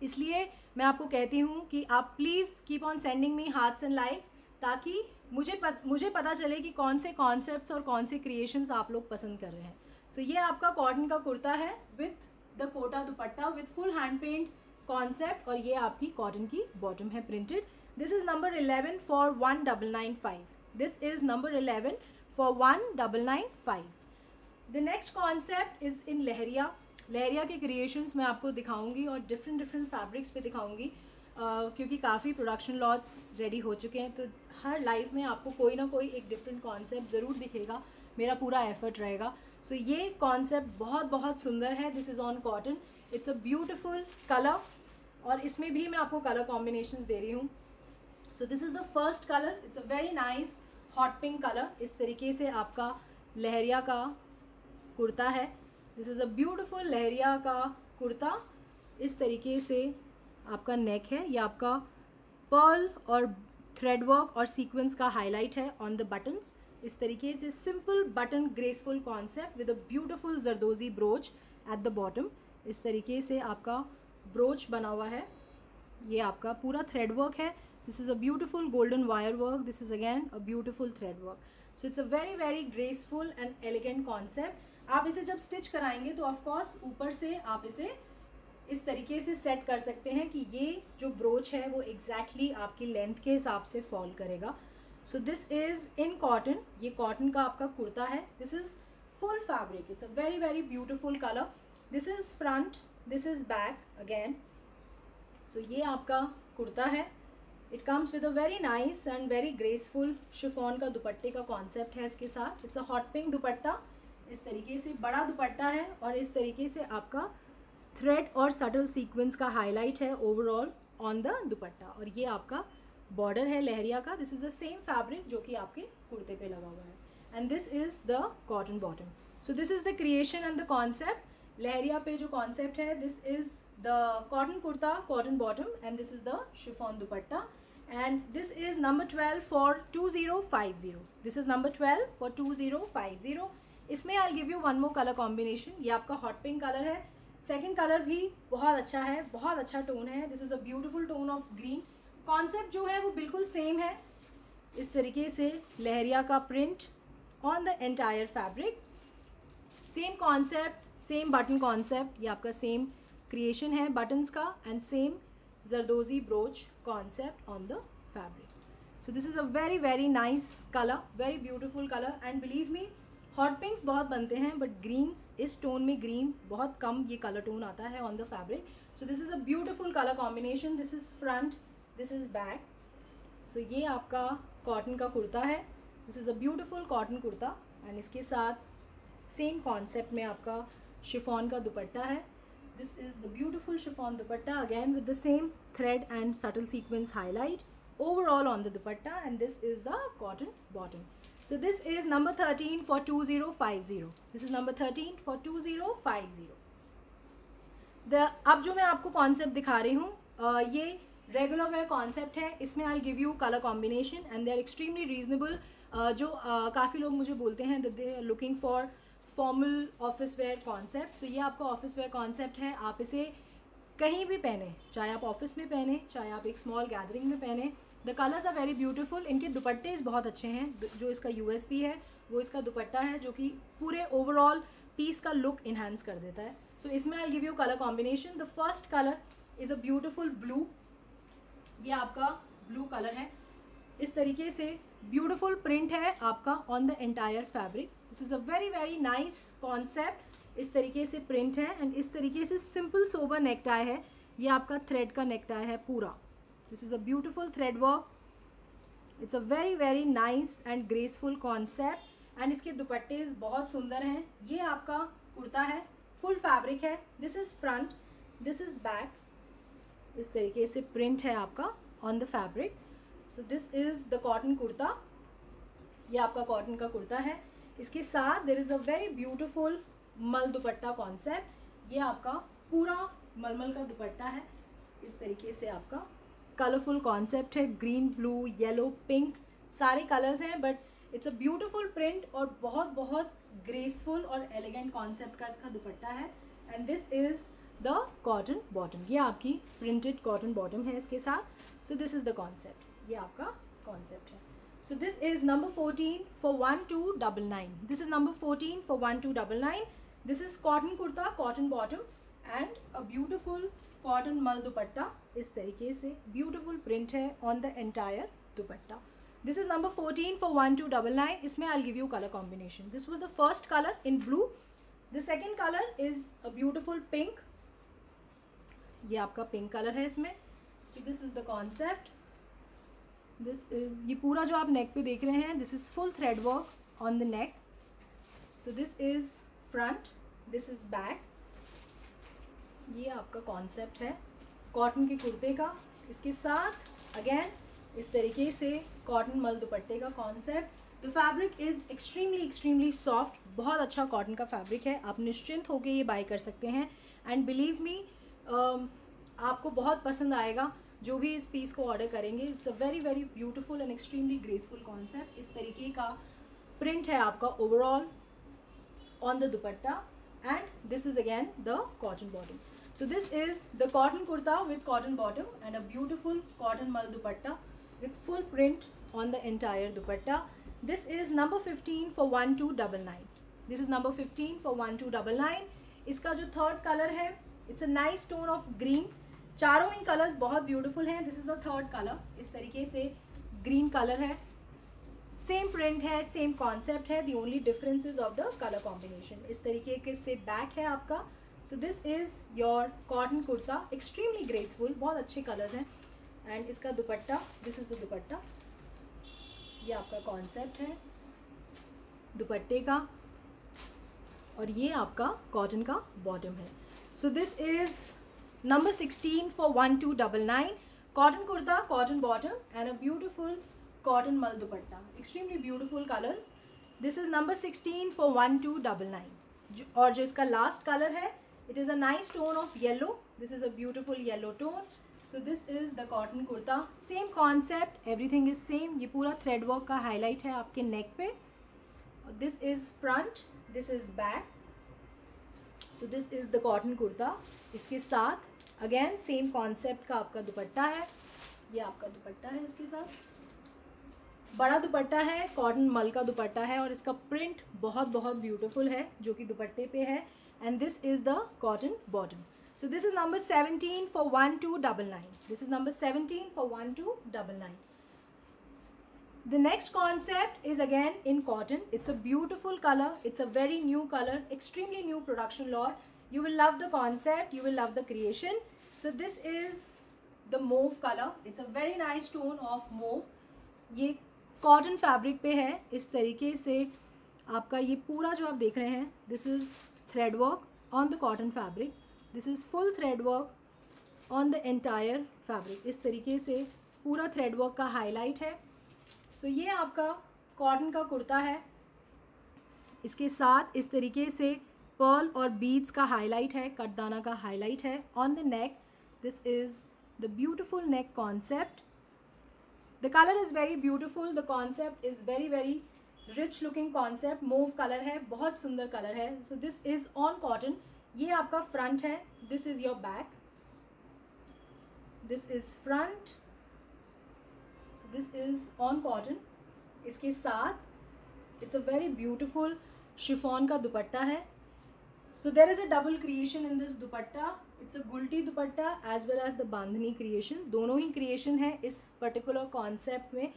इसलिए मैं आपको कहती हूँ कि आप please keep on sending me hearts and likes, ताकि मुझे पता चले कि कौन से कॉन्सेप्ट्स और कौन से क्रिएशंस आप लोग पसंद कर रहे हैं। सो ये आपका कॉटन का कुर्ता है with the Kota dupatta with full hand paint concept और ये आपकी कॉटन की बॉटम है printed. This is number 11 for 1995. This is number 11 for 1995. The next concept is in leheriya. Leheriya के क्रिएशंस मैं आपको दिखाऊंगी और डिफरेंट फैब्रिक्स पे दिखाऊंगी, क्योंकि काफ़ी प्रोडक्शन लॉट्स रेडी हो चुके हैं, तो हर लाइव में आपको कोई ना कोई एक डिफरेंट कॉन्सेप्ट ज़रूर दिखेगा। मेरा पूरा एफर्ट रहेगा। सो ये कॉन्सेप्ट बहुत बहुत सुंदर है। This is on cotton. It's a beautiful colour और इसमें भी मैं आपको कलर कॉम्बिनेशंस दे रही हूँ। So this is the first colour. It's a very nice hot pink colour, इस तरीके से आपका लहरिया का कुर्ता है। दिस इज़ अ ब्यूटिफुल लहरिया का कुर्ता। इस तरीके से आपका नेक है, ये आपका पर्ल और थ्रेड वर्क और सीक्वेंस का हाईलाइट है ऑन द बटन्स। इस तरीके से simple button graceful concept with a beautiful zardozi broach eight the bottom. इस तरीके से आपका ब्रोच बना हुआ है, ये आपका पूरा थ्रेड वर्क है। This is a beautiful golden wire work, this is again a beautiful thread work. So it's a very very graceful and elegant concept. आप इसे जब स्टिच कराएंगे तो ऑफकोर्स ऊपर से आप इसे इस तरीके से सेट कर सकते हैं कि ये जो ब्रोच है वो एग्जैक्टली आपकी लेंथ के हिसाब से फॉल करेगा। So this is in cotton, ये कॉटन का आपका कुर्ता है। This is full fabric, it's a very very beautiful colour. This is front, this is back again. So ये आपका कुर्ता है। It comes with a very nice and very graceful chiffon का दुपट्टे का कॉन्सेप्ट है इसके साथ। It's a hot pink dupatta, इस तरीके से बड़ा दुपट्टा है और इस तरीके से आपका थ्रेड और सटल सीक्वेंस का हाईलाइट है ओवरऑल ऑन द दुपट्टा। और ये आपका बॉर्डर है लहरिया का। This is the same fabric जो कि आपके कुर्ते पे लगा हुआ है। And this is the cotton bottom. So this is the creation and the concept. Leheriya पे जो कॉन्सेप्ट है, this is the cotton kurta, cotton bottom, and this is the chiffon dupatta. And this is number 12 for 2050। This is number 12 for 2050। इसमें I give you one more colour combination. ये आपका hot pink colour है। Second colour भी बहुत अच्छा है, बहुत अच्छा टोन है। This is a beautiful tone of green. Concept जो है वो बिल्कुल सेम है। इस तरीके से लहरिया का print on the entire fabric, same concept, same button concept, ये आपका सेम क्रिएशन है बटन्स का, and same zardozi broach concept on the fabric. So this is a very very nice colour, very beautiful colour. And believe me, hot पिंक्स बहुत बनते हैं but Green's, इस tone में Green's बहुत कम ये कलर टोन आता है on the fabric. So this is a beautiful colour combination. This is front, this is back. So ये आपका कॉटन का कुर्ता है। This is a beautiful cotton kurta and इसके साथ सेम कॉन्सेप्ट में आपका शिफॉन का दुपट्टा है। This is the beautiful chiffon dupatta again with the same thread and subtle sequence highlight overall on the dupatta, and this is the cotton bottom. So this is number 13 for 2050. This is number 13 for 2050. अब जो मैं आपको concept दिखा रही हूँ ये regular wear concept है। इसमें I give you colour combination and they are extremely reasonable. जो काफ़ी लोग मुझे बोलते हैं that they are looking for formal office wear concept. तो ये आपका ऑफिस वेयर कॉन्सेप्ट है। आप इसे कहीं भी पहने, चाहे आप ऑफिस में पहने, चाहे आप एक स्मॉल गैदरिंग में पहने। The colours are very beautiful. इनके दुपट्टे बहुत अच्छे हैं। जो इसका यूएसपी है वो इसका दुपट्टा है, जो कि पूरे ओवरऑल पीस का लुक इन्हांस कर देता है। सो इसमें I give you colour combination. The first colour is a beautiful blue. ये आपका ब्लू कलर है। इस तरीके से ब्यूटिफुल प्रिंट है आपका on the entire fabric. This is a very very nice concept. इस तरीके से प्रिंट है एंड इस तरीके से सिंपल सोबर नेक टाई है। ये आपका थ्रेड का नेक टाई है पूरा। This is a beautiful thread work. It's a very very nice and graceful concept and इसके दुपट्टे बहुत सुंदर हैं। ये आपका कुर्ता है, फुल फैब्रिक है। This is front, this is back. इस तरीके से प्रिंट है आपका on the fabric. So this is the cotton kurta. ये आपका कॉटन का कुर्ता है। इसके साथ there is a very beautiful मल दुपट्टा कॉन्सेप्ट। ये आपका पूरा मलमल का दुपट्टा है। इस तरीके से आपका कलरफुल कॉन्सेप्ट है। ग्रीन, ब्लू, येलो, पिंक सारे कलर्स हैं but it's a beautiful print और बहुत बहुत ग्रेसफुल और एलिगेंट कॉन्सेप्ट का इसका दुपट्टा है। And this is the cotton bottom. ये आपकी प्रिंटेड कॉटन बॉटम है इसके साथ। सो दिस इज़ द कॉन्सेप्ट, ये आपका कॉन्सेप्ट है। So this is number 14 for 1299. This is number 14 for 1299. This is cotton kurta, cotton bottom and a beautiful cotton mal dupatta. इस तरीके से beautiful print है on the entire dupatta. This is number 14 for 1299. इसमें I'll give you color combination. This was the first color in blue. The second color is a beautiful pink. ये आपका pink color है इसमें. So this is the concept. This is, ये पूरा जो आप नेक पे देख रहे हैं, this is full thread work on the neck. So this is front, this is back. ये आपका कॉन्सेप्ट है कॉटन के कुर्ते का। इसके साथ अगेन इस तरीके से कॉटन मल दुपट्टे का concept. The fabric is extremely soft, बहुत अच्छा कॉटन का फैब्रिक है। आप निश्चिंत होकर ये बाय कर सकते हैं एंड बिलीव मी आपको बहुत पसंद आएगा जो भी इस पीस को ऑर्डर करेंगे। It's a very beautiful and extremely graceful concept. इस तरीके का प्रिंट है आपका overall on the dupatta and this is again the cotton bottom. So this is the cotton kurta with cotton bottom and a beautiful cotton mal dupatta with full print on the entire dupatta. This is number 15 for 1299. This is number 15 for 1299. इसका जो third colour है, it's a nice tone of green. चारों ही colours बहुत beautiful हैं। This is the third colour, इस तरीके से green colour है, सेम प्रिंट है, सेम कॉन्सेप्ट है। The only difference is of the colour combination. इस तरीके के से बैक है आपका। सो this is your cotton kurta, extremely graceful, बहुत अच्छे कलर्स हैं। एंड इसका दुपट्टा, दिस इज़ द दुपट्टा, ये आपका कॉन्सेप्ट है दुपट्टे का, और ये आपका कॉटन का बॉटम है। So this is number 16 for 1299. Cotton kurta, cotton bottom and a beautiful cotton mal dupatta. Extremely beautiful colors. This is number 16 for 1299. और जो इसका लास्ट कलर है, it is a nice tone of yellow. This is a beautiful yellow tone. So this is the cotton kurta. Same concept, everything is same. ये पूरा thread work का highlight है आपके neck पे. This is front, this is back. So this is the cotton kurta. इसके साथ again same concept का आपका दुपट्टा है। ये आपका दुपट्टा है, इसके साथ बड़ा दुपट्टा है, कॉटन मल का दुपट्टा है और इसका प्रिंट बहुत ब्यूटीफुल है जो कि दुपट्टे पे है। And this is the cotton bottom. So this is number 17 for 1299. This is number 17 for 1299. The next concept is again in cotton. It's a beautiful color. It's a very new color, extremely new production lot. You will love the concept. You will love the creation. So this is the mauve color. It's a very nice tone of mauve. ये cotton fabric पे है। इस तरीके से आपका ये पूरा जो आप देख रहे हैं, this is thread work on the cotton fabric. This is full thread work on the entire fabric. इस तरीके से पूरा thread work का highlight है। सो ये आपका कॉटन का कुर्ता है। इसके साथ इस तरीके से पर्ल और बीड्स का हाईलाइट है, कटदाना का हाईलाइट है on the neck. This is the beautiful neck concept. The colour is very beautiful, the concept is very rich looking concept. Mauve colour है, बहुत सुंदर कलर है। So this is on cotton. ये आपका front है, this is your back, this is front. This is on cotton. इसके साथ it's a very beautiful chiffon का दुपट्टा है। So there is a double creation in this dupatta. It's a गुल्टी dupatta as well as the bandhani creation, दोनों ही creation है इस particular concept में।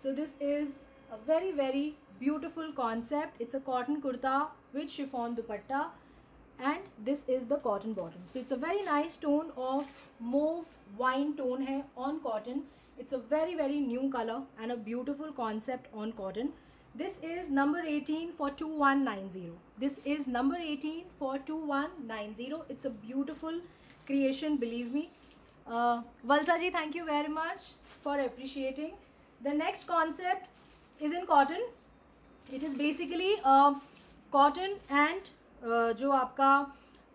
So this is a very beautiful concept. It's a cotton kurta with chiffon dupatta and this is the cotton bottom. So it's a very nice tone of mauve wine tone है on cotton. It's a very new color and a beautiful concept on cotton. This is number 18 for 2190. This is number 18 for 2190. It's a beautiful creation, believe me. Valsa ji, thank you very much for appreciating. The next concept is in cotton. It is basically cotton and जो आपका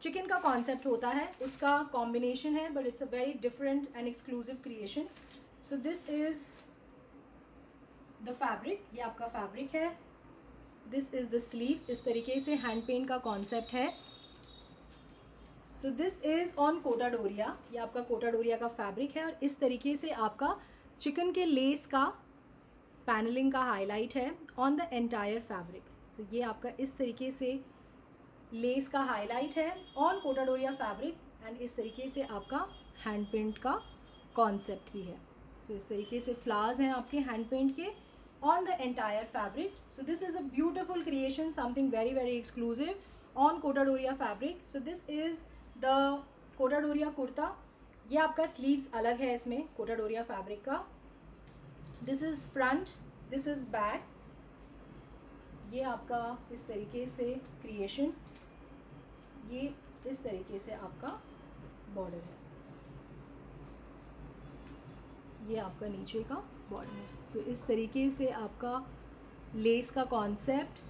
chicken का concept होता है उसका combination है, but it's a very different and exclusive creation. So this is the fabric, ये आपका fabric है। दिस इज़ द स्लीव्स, इस तरीके से हैंड पेंट का कॉन्सेप्ट है। So this is on Kota Doria, ये आपका कोटा डोरिया का फैब्रिक है और इस तरीके से आपका चिकन के लेस का पैनलिंग का हाईलाइट है ऑन द एंटायर फैब्रिक। सो ये आपका इस तरीके से लेस का हाईलाइट है on Kota Doria fabric and इस तरीके से आपका हैंड पेंट का कॉन्सेप्ट भी है। सो इस तरीके से फ्लावर्स हैं आपके हैंड पेंट के on the entire fabric. So this is a beautiful creation, something very exclusive on Kota Doria fabric. So this is the Kota Doria kurta. ये आपका स्लीव्स अलग है इसमें कोटा डोरिया फैब्रिक का। This is front, this is back. ये आपका इस तरीके से क्रिएशन, ये इस तरीके से आपका बॉर्डर है। ये आपका नीचे का बॉर्डर है। सो इस तरीके से आपका लेस का कॉन्सेप्ट,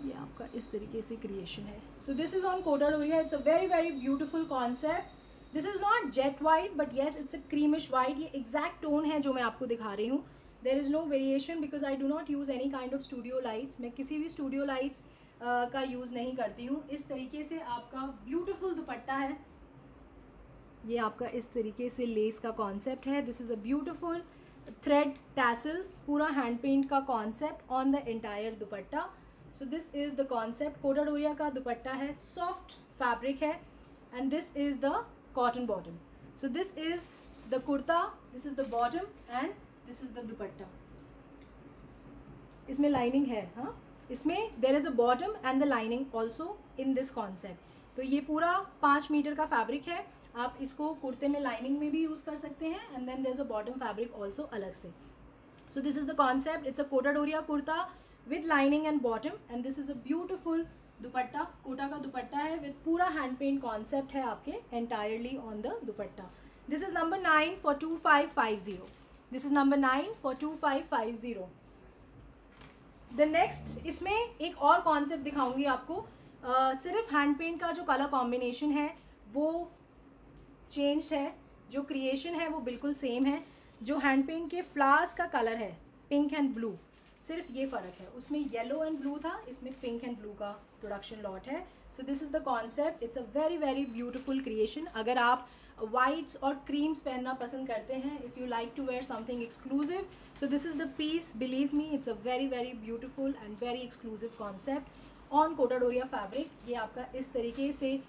ये आपका इस तरीके से क्रिएशन है। So this is on Kota Doria. It's a very very beautiful concept. This is not jet white but yes it's a creamish white. ये एग्जैक्ट टोन है जो मैं आपको दिखा रही हूँ। There is no variation because I do not use any kind of studio lights. मैं किसी भी स्टूडियो लाइट्स का यूज़ नहीं करती हूँ। इस तरीके से आपका ब्यूटीफुल दुपट्टा है। ये आपका इस तरीके से लेस का कॉन्सेप्ट है। This is a beautiful thread tassels, पूरा हैंड पेंट का concept on the entire dupatta. So this is the concept. Kota Doria का दुपट्टा है, सॉफ्ट फैब्रिक है and this is the cotton bottom. So this is the kurta, this is the bottom and this is the dupatta. इसमें lining है, हाँ, इसमें there is a bottom and the lining also in this concept. तो ये पूरा 5 metre का fabric है। आप इसको कुर्ते में लाइनिंग में भी यूज़ कर सकते हैं and then there is a bottom fabric also अलग से। So this is the concept. It's a Kota Doria kurta with lining and bottom and this is a beautiful dupatta. Kota का दुपट्टा है विद पूरा हैंड पेंट कॉन्सेप्ट है आपके entirely on the dupatta. This is number 9 for 2550। This is number 9 for 2550। The next, इसमें एक और concept दिखाऊंगी आपको। सिर्फ हैंड पेंट का जो कलर कॉम्बिनेशन है वो चेंज है, जो क्रिएशन है वो बिल्कुल सेम है। जो हैंड पेंट के फ्लावर्स का कलर है पिंक एंड ब्लू, सिर्फ ये फ़र्क है। उसमें येलो एंड ब्लू था, इसमें पिंक एंड ब्लू का प्रोडक्शन लॉट है। So this is the concept. It's a very very beautiful creation. अगर आप वाइट्स और क्रीम्स पहनना पसंद करते हैं, if you like to wear something exclusive, so this is the piece. Believe me, it's a very very beautiful and very exclusive concept on Kota Doria fabric. ये आपका इस तरीके से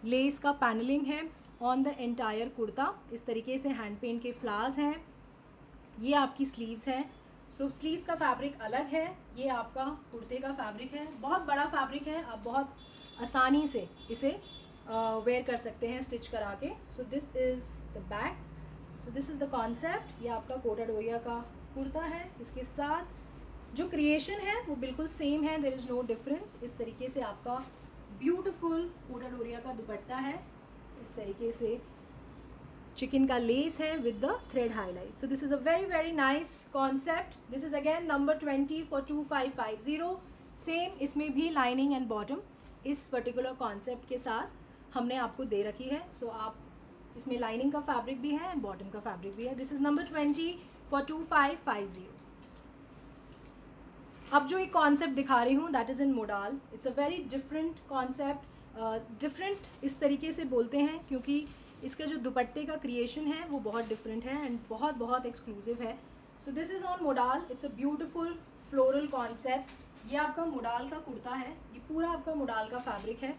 लेस का पैनलिंग है ऑन द एंटायर कुर्ता। इस तरीके से हैंड पेंट के फ्लावर्स हैं। ये आपकी स्लीव्स हैं। सो स्लीव्स का फैब्रिक अलग है, ये आपका कुर्ते का फैब्रिक है। बहुत बड़ा फैब्रिक है, आप बहुत आसानी से इसे वेयर कर सकते हैं स्टिच करा के। सो this is the back. So this is the concept. ये आपका कोटा डोरिया का कुर्ता है। इसके साथ जो क्रिएशन है वो बिल्कुल सेम है, देयर इज़ नो डिफरेंस। इस तरीके से आपका ब्यूटीफुल कोटा डोरिया का दुपट्टा है। इस तरीके से चिकन का लेस है with the thread highlight. So this is a very very nice concept. This is again number 20 for 2550। Same इसमें भी लाइनिंग एंड बॉटम इस पर्टिकुलर कॉन्सेप्ट के साथ हमने आपको दे रखी है। सो आप इसमें लाइनिंग का फैब्रिक भी है एंड बॉटम का फैब्रिक भी है। This is number 20 for 2550। अब जो एक कॉन्सेप्ट दिखा रही हूँ that is in modal. It's a very different concept. Different इस तरीके से बोलते हैं क्योंकि इसका जो दुपट्टे का क्रिएशन है वो बहुत डिफरेंट है एंड बहुत बहुत एक्सक्लूसिव है। So this is on modal. It's a beautiful floral concept. ये आपका मोडाल का कुर्ता है, ये पूरा आपका मोडाल का फैब्रिक है।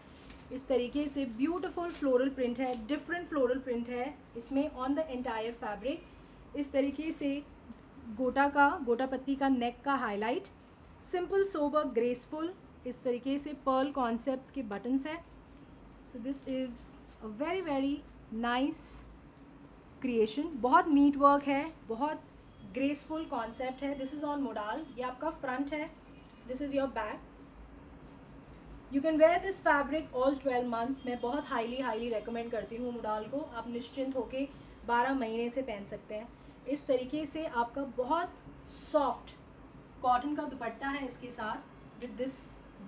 इस तरीके से ब्यूटीफुल फ्लोरल प्रिंट है, डिफरेंट फ्लोरल प्रिंट है इसमें ऑन द एंटायर फैब्रिक। इस तरीके से गोटा पत्ती का नेक का हाईलाइट, सिंपल सोबर ग्रेसफुल, इस तरीके से पर्ल कॉन्सेप्ट्स के बटन्स हैं। So this is a very very nice creation. बहुत नीट वर्क है, बहुत ग्रेसफुल कॉन्सेप्ट है। This is on modal. ये आपका फ्रंट है, this is your back. You can wear this fabric all 12 months. मैं बहुत हाईली रिकमेंड करती हूँ मोडाल को। आप निश्चिंत होके 12 महीने से पहन सकते हैं। इस तरीके से आपका बहुत सॉफ्ट कॉटन का दुपट्टा है इसके साथ विद दिस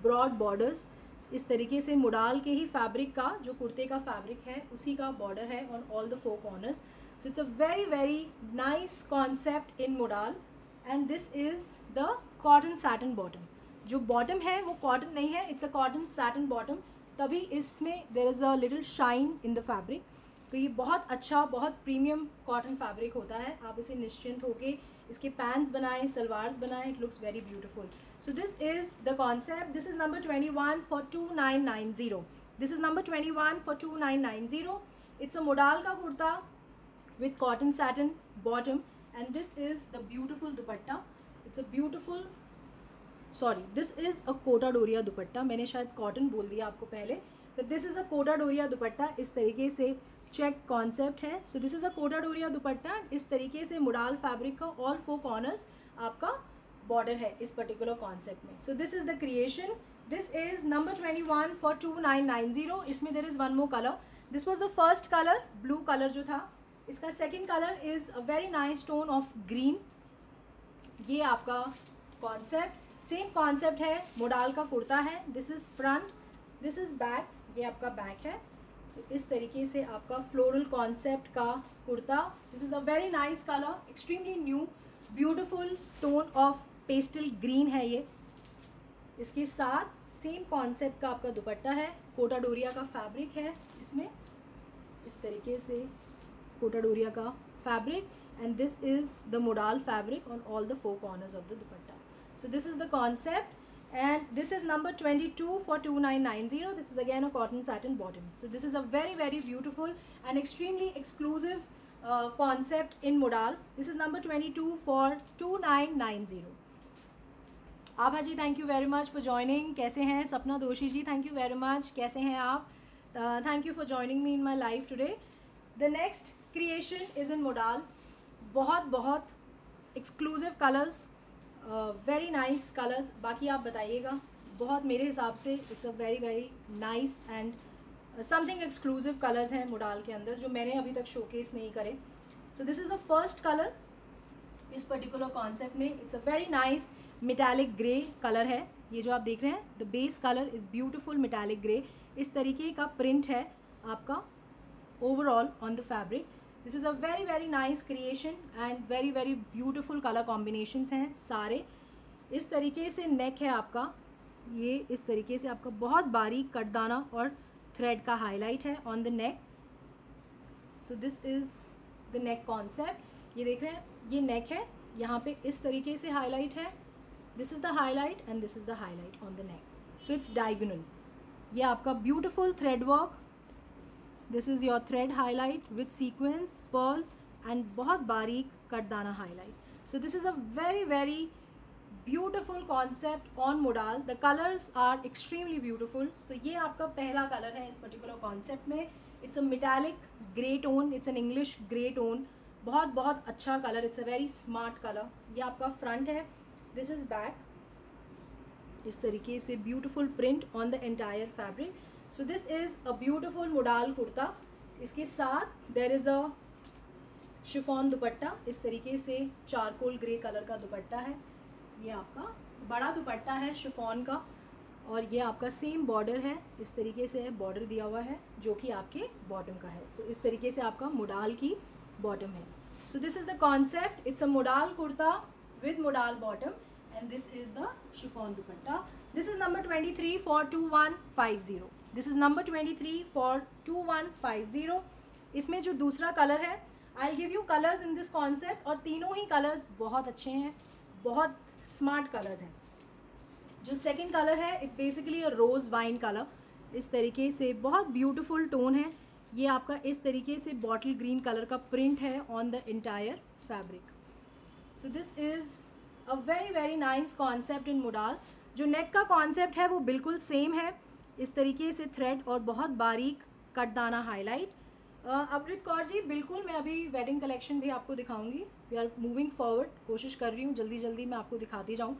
ब्रॉड बॉर्डर्स। इस तरीके से मोडाल के ही फैब्रिक का जो कुर्ते का फैब्रिक है उसी का बॉर्डर है on all the 4 corners. So it's a very very nice concept in modal and this is the cotton satin bottom. जो बॉटम है वो कॉटन नहीं है, it's a cotton satin bottom, तभी इसमें there is a little shine in the fabric. तो ये बहुत अच्छा, बहुत प्रीमियम कॉटन फैब्रिक होता है। आप इसे निश्चिंत होके इसके पैंट्स बनाएं, सलवार्स बनाएं, it looks very beautiful. So this is the concept. This is number 21 for 2990। This is number 21 for 2990। It's a modal का kurta with cotton satin bottom and this is the beautiful dupatta. It's a beautiful, sorry, this is a Kota Doria dupatta. मैंने शायद cotton बोल दिया आपको पहले, तो this is a Kota Doria dupatta. इस तरीके से चेक कॉन्सेप्ट है। So this is a Kota Doria dupatta. इस तरीके से मोडाल फैब्रिक का ऑल 4 कॉर्नर्स आपका बॉर्डर है इस पर्टिकुलर कॉन्सेप्ट में। So this is the creation. This is number 21 for 2990। इसमें there is one more colour. This was the first colour, blue colour जो था इसका second colour is a very nice tone of green. ये आपका concept same concept है, modal का कुर्ता है। This is front, this is back, ये आपका बैक है। सो इस तरीके से आपका फ्लोरल कॉन्सेप्ट का kurta. This is a very nice colour, extremely new beautiful tone of pastel green है ये। इसके साथ सेम कॉन्सेप्ट का आपका दुपट्टा है, कोटा डोरिया का फैब्रिक है इसमें, इस तरीके से कोटा डोरिया का fabric, and this is the modal fabric on all the four corners of the dupatta. So this is the concept, and this is number 22 for 2990. This is again a cotton satin bottom. So this is a very very beautiful and extremely exclusive concept in modal. This is number 22 for 2990. Abha ji thank you very much for joining. कैसे हैं? Sapna Doshi ji thank you very much. कैसे हैं आप? Thank you for joining me in my life today. The next creation is in modal. बहुत बहुत exclusive colours, very nice colours. बाकी आप बताइएगा, बहुत मेरे हिसाब से it's a very very nice and something exclusive colours हैं मोडाल के अंदर जो मैंने अभी तक शोकेस नहीं करे। सो this is the first colour इस पर्टिकुलर कॉन्सेप्ट में। It's a very nice metallic grey colour है ये जो आप देख रहे हैं। The base colour is beautiful metallic grey. इस तरीके का प्रिंट है आपका overall on the fabric. This is a very very nice creation and very very beautiful colour combinations हैं सारे। इस तरीके से नेक है आपका, ये इस तरीके से आपका बहुत बारीक कटदाना और थ्रेड का हाईलाइट है on the neck. So this is the neck concept. ये देख रहे हैं, ये नेक है, यहाँ पे इस तरीके से हाईलाइट है। This is the highlight and this is the highlight on the neck. So it's diagonal. ये आपका beautiful thread work, this is your thread highlight with sequence pearl and बहुत बारीक katdana highlight. So this is a very very beautiful concept on modal. The colours are extremely beautiful. So ये आपका पहला colour है इस particular concept में। It's a metallic grey tone, it's an English grey tone. बहुत बहुत अच्छा colour, it's a very smart colour. ये आपका फ्रंट है, दिस इज़ बैक। इस तरीके से beautiful print on the entire fabric. So this is a beautiful modal kurta. इसके साथ there is a chiffon dupatta, इस तरीके से चारकोल ग्रे कलर का दुपट्टा है। ये आपका बड़ा दुपट्टा है शिफॉन का, और ये आपका सेम बॉर्डर है, इस तरीके से बॉर्डर दिया हुआ है जो कि आपके बॉटम का है। सो इस तरीके से आपका मोडाल की बॉटम है। So this is the concept. It's a modal kurta with modal bottom, and this is the chiffon dupatta. This is number 23 for 2150. This is number 23 for 2150. इसमें जो दूसरा कलर है, I'll give you colors in this concept, और तीनों ही colours बहुत अच्छे हैं, बहुत स्मार्ट कलर्स हैं। जो सेकंड कलर है, it's basically a rose wine colour. इस तरीके से बहुत ब्यूटीफुल टोन है। ये आपका इस तरीके से बॉटल ग्रीन कलर का प्रिंट है on the entire fabric. So this is a very very nice concept in modal. जो नेक का कॉन्सेप्ट है वो बिल्कुल सेम है, इस तरीके से थ्रेड और बहुत बारीक कटदाना हाईलाइट। अमृत कौर जी बिल्कुल, मैं अभी वेडिंग कलेक्शन भी आपको दिखाऊंगी। वी आर मूविंग फॉरवर्ड, कोशिश कर रही हूँ जल्दी जल्दी मैं आपको दिखाती जाऊँ।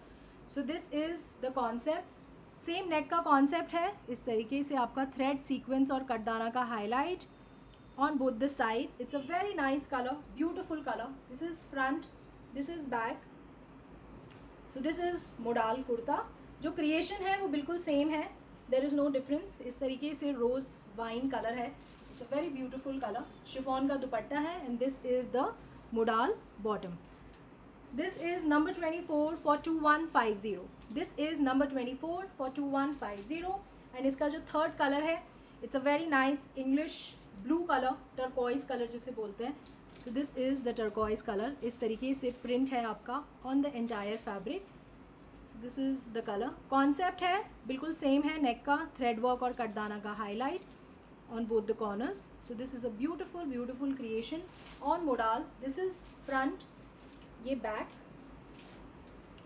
So this is the concept. Same neck का कॉन्सेप्ट है, इस तरीके से आपका थ्रेड सीक्वेंस और कटदाना का highlight on both the sides. It's a very nice colour, beautiful colour. This is front, this is back. So this is modal kurta. जो creation है वो बिल्कुल सेम है, देर इज़ नो डिफरेंस। इस तरीके से रोज़ वाइन कलर है, it's a very beautiful colour. Chiffon का दुपट्टा है, and this is the modal bottom. This is number 24 for 2150। This is number 24 for 2150। And इसका जो थर्ड कलर है, it's a very nice English blue colour, turquoise colour जिसे बोलते हैं। So this is the turquoise colour. इस तरीके से print है आपका on the entire fabric. So this is the colour. Concept है बिल्कुल सेम है, नेक का थ्रेड वर्क और कटदाना का highlight on both the corners. So this is a beautiful beautiful creation on modal. This is front, ये back.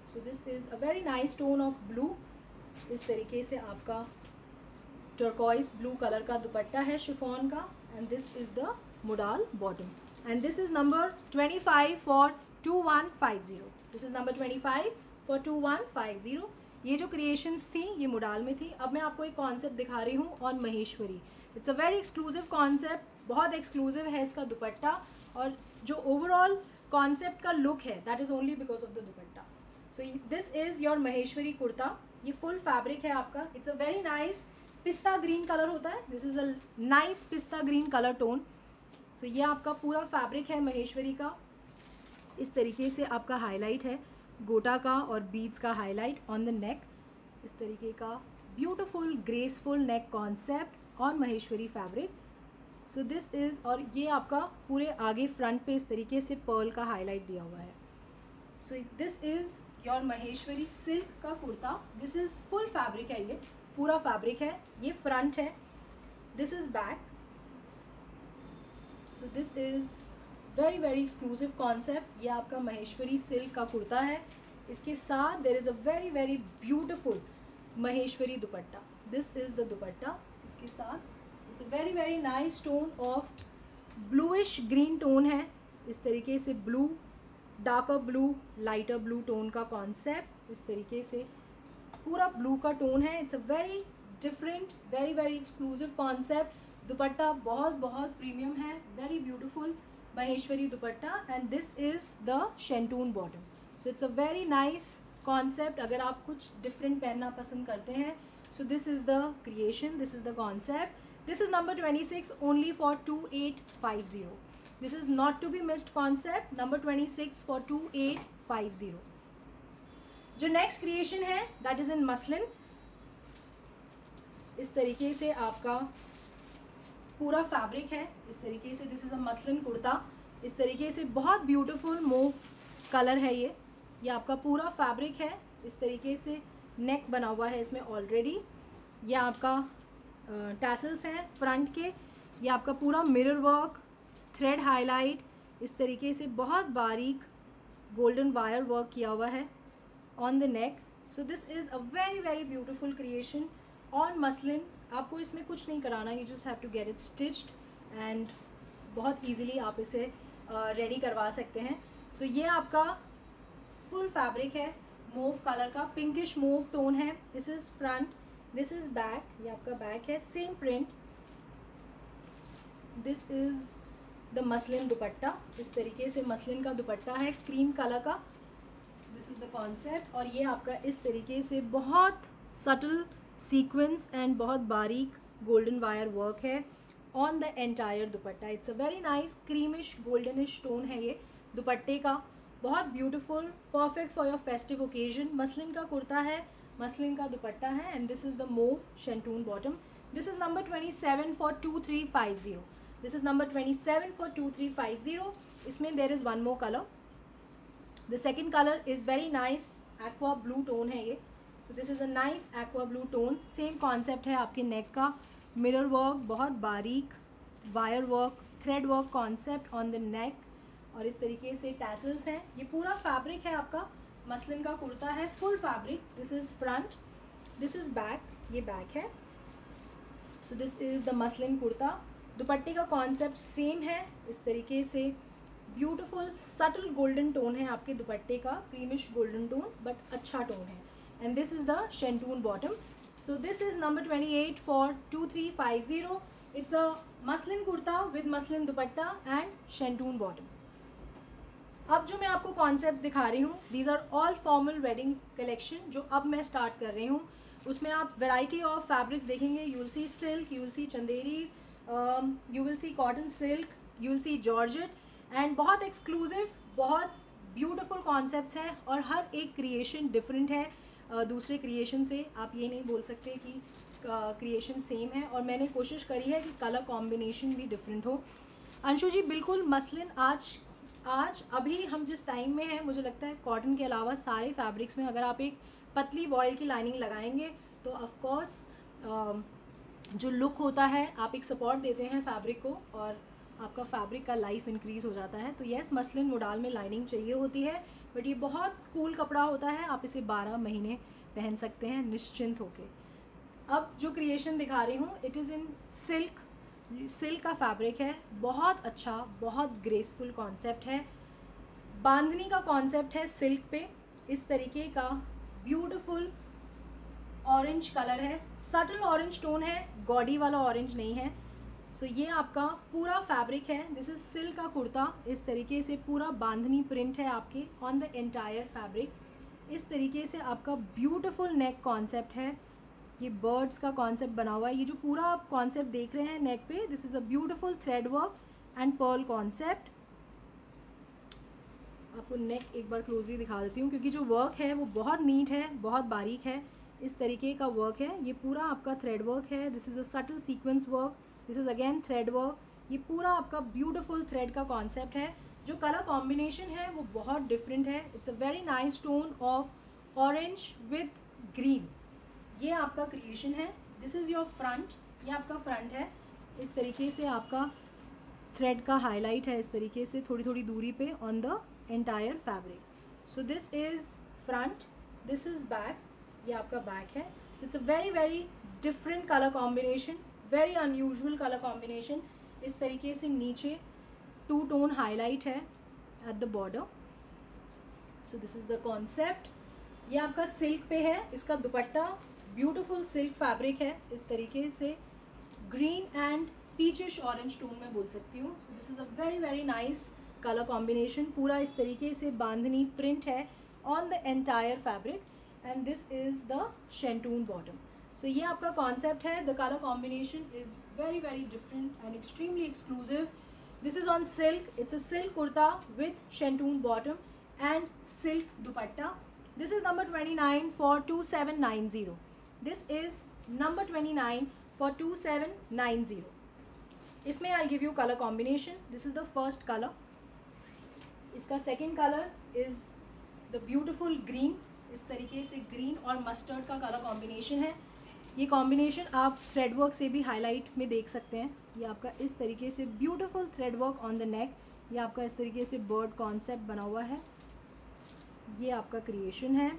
So this is a very nice tone of blue. इस तरीके से आपका टर्कोइज ब्लू कलर का दुपट्टा है chiffon का, and this is the modal bottom. And this is number 25 for 2150। This is number 25 for 2150। ये जो क्रिएशंस थी ये मोडाल में थी। अब मैं आपको एक कॉन्सेप्ट दिखा रही हूँ on Maheshwari. It's a very exclusive concept, बहुत एक्सक्लूसिव है इसका दुपट्टा, और जो ओवरऑल कॉन्सेप्ट का लुक है that is only because of the dupatta. So this is your Maheshwari kurta. ये फुल फैब्रिक है आपका. इट्स अ वेरी नाइस पिस्ता ग्रीन कलर होता है. दिस इज़ अ नाइस पिस्ता ग्रीन कलर टोन. सो ये आपका पूरा फैब्रिक है महेश्वरी का. इस तरीके से आपका हाईलाइट है गोटा का और बीड्स का हाईलाइट ऑन द नेक. इस तरीके का beautiful graceful neck concept on Maheshwari fabric. So this is, और ये आपका पूरे आगे फ्रंट पे इस तरीके से पर्ल का हाईलाइट दिया हुआ है. So this is your Maheshwari silk का kurta. This is full fabric है, ये पूरा फैब्रिक है. ये फ्रंट है, this is back. So this is very very exclusive concept. ये आपका महेश्वरी सिल्क का कुर्ता है. इसके साथ there is a very very beautiful Maheshwari dupatta. This is the dupatta. इसके साथ it's a very very nice tone of bluish green tone है. इस तरीके से blue, darker blue, lighter blue tone का कॉन्सेप्ट. इस तरीके से पूरा ब्लू का टोन है. It's a very different very very exclusive concept. दुपट्टा बहुत बहुत प्रीमियम है, very beautiful Maheshwari dupatta. And this is the shantoon bottom. So it's a very nice concept. अगर आप कुछ डिफरेंट पहनना पसंद करते हैं, so this is the creation, this is the concept. This is number 26 only for 2850. This is not to be missed concept, number 26 for 2850. जो next creation है that is in muslin. इस तरीके से आपका पूरा फैब्रिक है. इस तरीके से this is a muslin kurta. इस तरीके से बहुत ब्यूटीफुल मूव कलर है ये आपका पूरा फैब्रिक है. इस तरीके से नेक बना हुआ है इसमें ऑलरेडी. ये आपका टैसल्स हैं फ्रंट के. ये आपका पूरा मिरर वर्क, थ्रेड हाईलाइट, इस तरीके से बहुत बारीक गोल्डन वायर वर्क किया हुआ है on the neck. So this is a very very beautiful creation on muslin. आपको इसमें कुछ नहीं कराना, you just have to get it stitched and बहुत ईजीली आप इसे रेडी करवा सकते हैं. सो ये आपका फुल फैब्रिक है मूव कलर का, पिंकिश मूव टोन है. This is front, this is back. ये आपका बैक है, same print. This is the muslin dupatta. इस तरीके से मसलिन का दुपट्टा है क्रीम कलर का. This is the concept. और ये आपका इस तरीके से बहुत सटल सीक्वेंस एंड बहुत बारीक गोल्डन वायर वर्क है on the entire dupatta. It's a very nice creamish goldenish tone है ये दुपट्टे का. बहुत beautiful, perfect for your festive occasion. Muslin का कुर्ता है, मसलिन का दुपट्टा है. And this is the move शेंटून bottom. This is number 27 for 2350. This is number 27 for 2350. इसमें there is one more colour. The second colour is very nice aqua blue tone है ये. सो this is a nice aqua blue tone. Same concept है आपके नेक का. Mirror work, बहुत बारीक wire work, thread work concept on the नेक. और इस तरीके से टैसल्स हैं. ये पूरा फैब्रिक है आपका मसलिन का कुर्ता है, full fabric. This is front, this is back. ये बैक है. So this is the muslin kurta. दुपट्टे का कॉन्सेप्ट सेम है. इस तरीके से ब्यूटीफुल सटल गोल्डन टोन है आपके दुपट्टे का, क्रीमिश गोल्डन टोन बट अच्छा टोन है. And this is the shantoon bottom. So this is number 28 for 2350. It's a muslin kurta with muslin dupatta and shantoon bottom. अब जो मैं आपको कॉन्सेप्ट्स दिखा रही हूँ, these are all formal wedding collection जो अब मैं स्टार्ट कर रही हूँ. उसमें आप वेराइटी ऑफ फैब्रिक्स देखेंगे. You will see silk, you will see Chanderis, you will C cotton silk, you will C georgette. And बहुत एक्सक्लूसिव, बहुत ब्यूटीफुल कॉन्सेप्ट्स हैं और हर एक क्रिएशन डिफरेंट है दूसरे क्रिएशन से. आप ये नहीं बोल सकते कि क्रिएशन सेम है. और मैंने कोशिश करी है कि कलर कॉम्बिनेशन भी डिफरेंट हो. अंशु जी बिल्कुल मसलिन आज अभी हम जिस टाइम में हैं, मुझे लगता है कॉटन के अलावा सारे फैब्रिक्स में अगर आप एक पतली वॉयल की लाइनिंग लगाएंगे तो ऑफ कोर्स जो लुक होता है, आप एक सपोर्ट देते हैं फैब्रिक को और आपका फैब्रिक का लाइफ इंक्रीज़ हो जाता है. तो येस, मसलिन मोडाल में लाइनिंग चाहिए होती है, बट ये बहुत कूल कपड़ा होता है. आप इसे 12 महीने पहन सकते हैं निश्चिंत होके. अब जो क्रिएशन दिखा रही हूँ, it is in silk. Silk का फैब्रिक है, बहुत अच्छा, बहुत ग्रेसफुल कॉन्सेप्ट है. बांधनी का कॉन्सेप्ट है सिल्क पे. इस तरीके का ब्यूटीफुल ऑरेंज कलर है, सटल ऑरेंज टोन है, गॉडी वाला ऑरेंज नहीं है. सो ये आपका पूरा फैब्रिक है, दिस इज सिल्क का कुर्ता। इस तरीके से पूरा बांधनी प्रिंट है आपके ऑन द एंटायर फैब्रिक। इस तरीके से आपका ब्यूटीफुल नेक कॉन्सेप्ट है, ये बर्ड्स का कॉन्सेप्ट बना हुआ है। ये जो पूरा आप कॉन्सेप्ट देख रहे हैं नेक पे, this is a beautiful thread work and pearl concept. आपको नेक एक बार क्लोजली दिखा देती हूँ, क्योंकि जो वर्क है वो बहुत नीट है, बहुत बारीक है। इस तरीके का वर्क है, ये पूरा आपका थ्रेड वर्क है। This is a subtle sequence work, this is again thread work. ये पूरा आपका ब्यूटीफुल थ्रेड का कॉन्सेप्ट है। जो कलर कॉम्बिनेशन है वो बहुत डिफरेंट है। It's a very nice tone of orange with green. ये आपका क्रिएशन है। दिस इज़ योर फ्रंट, ये आपका फ्रंट है। इस तरीके से आपका थ्रेड का हाईलाइट है, इस तरीके से थोड़ी थोड़ी दूरी पे on the entire fabric. So this is front, this is back, ये आपका बैक है। So it's a very very different colour combination, very unusual colour combination. इस तरीके से नीचे टू टोन हाईलाइट है at the border. So this is the concept. ये आपका सिल्क पे है, इसका दुपट्टा ब्यूटीफुल सिल्क फैब्रिक है। इस तरीके से green and peachish orange tone में बोल सकती हूँ। So this is a very very nice colour combination. पूरा इस तरीके से बांधनी प्रिंट है on the entire fabric and this is the shantoon bottom. So ये आपका कॉन्सेप्ट है। The colour combination is very very different and extremely exclusive. This is on silk, it's a silk kurta with shantoon bottom and silk dupatta. This is number 29 for 2790. This is number 29 for 2790. इसमें I'll give you color combination. This is the first color. इसका second color is the beautiful green. इस तरीके से green और mustard का color combination है। ये combination आप thread work से भी highlight में देख सकते हैं। ये आपका इस तरीके से beautiful thread work on the neck. ये आपका इस तरीके से bird concept बना हुआ है। ये आपका क्रिएशन है।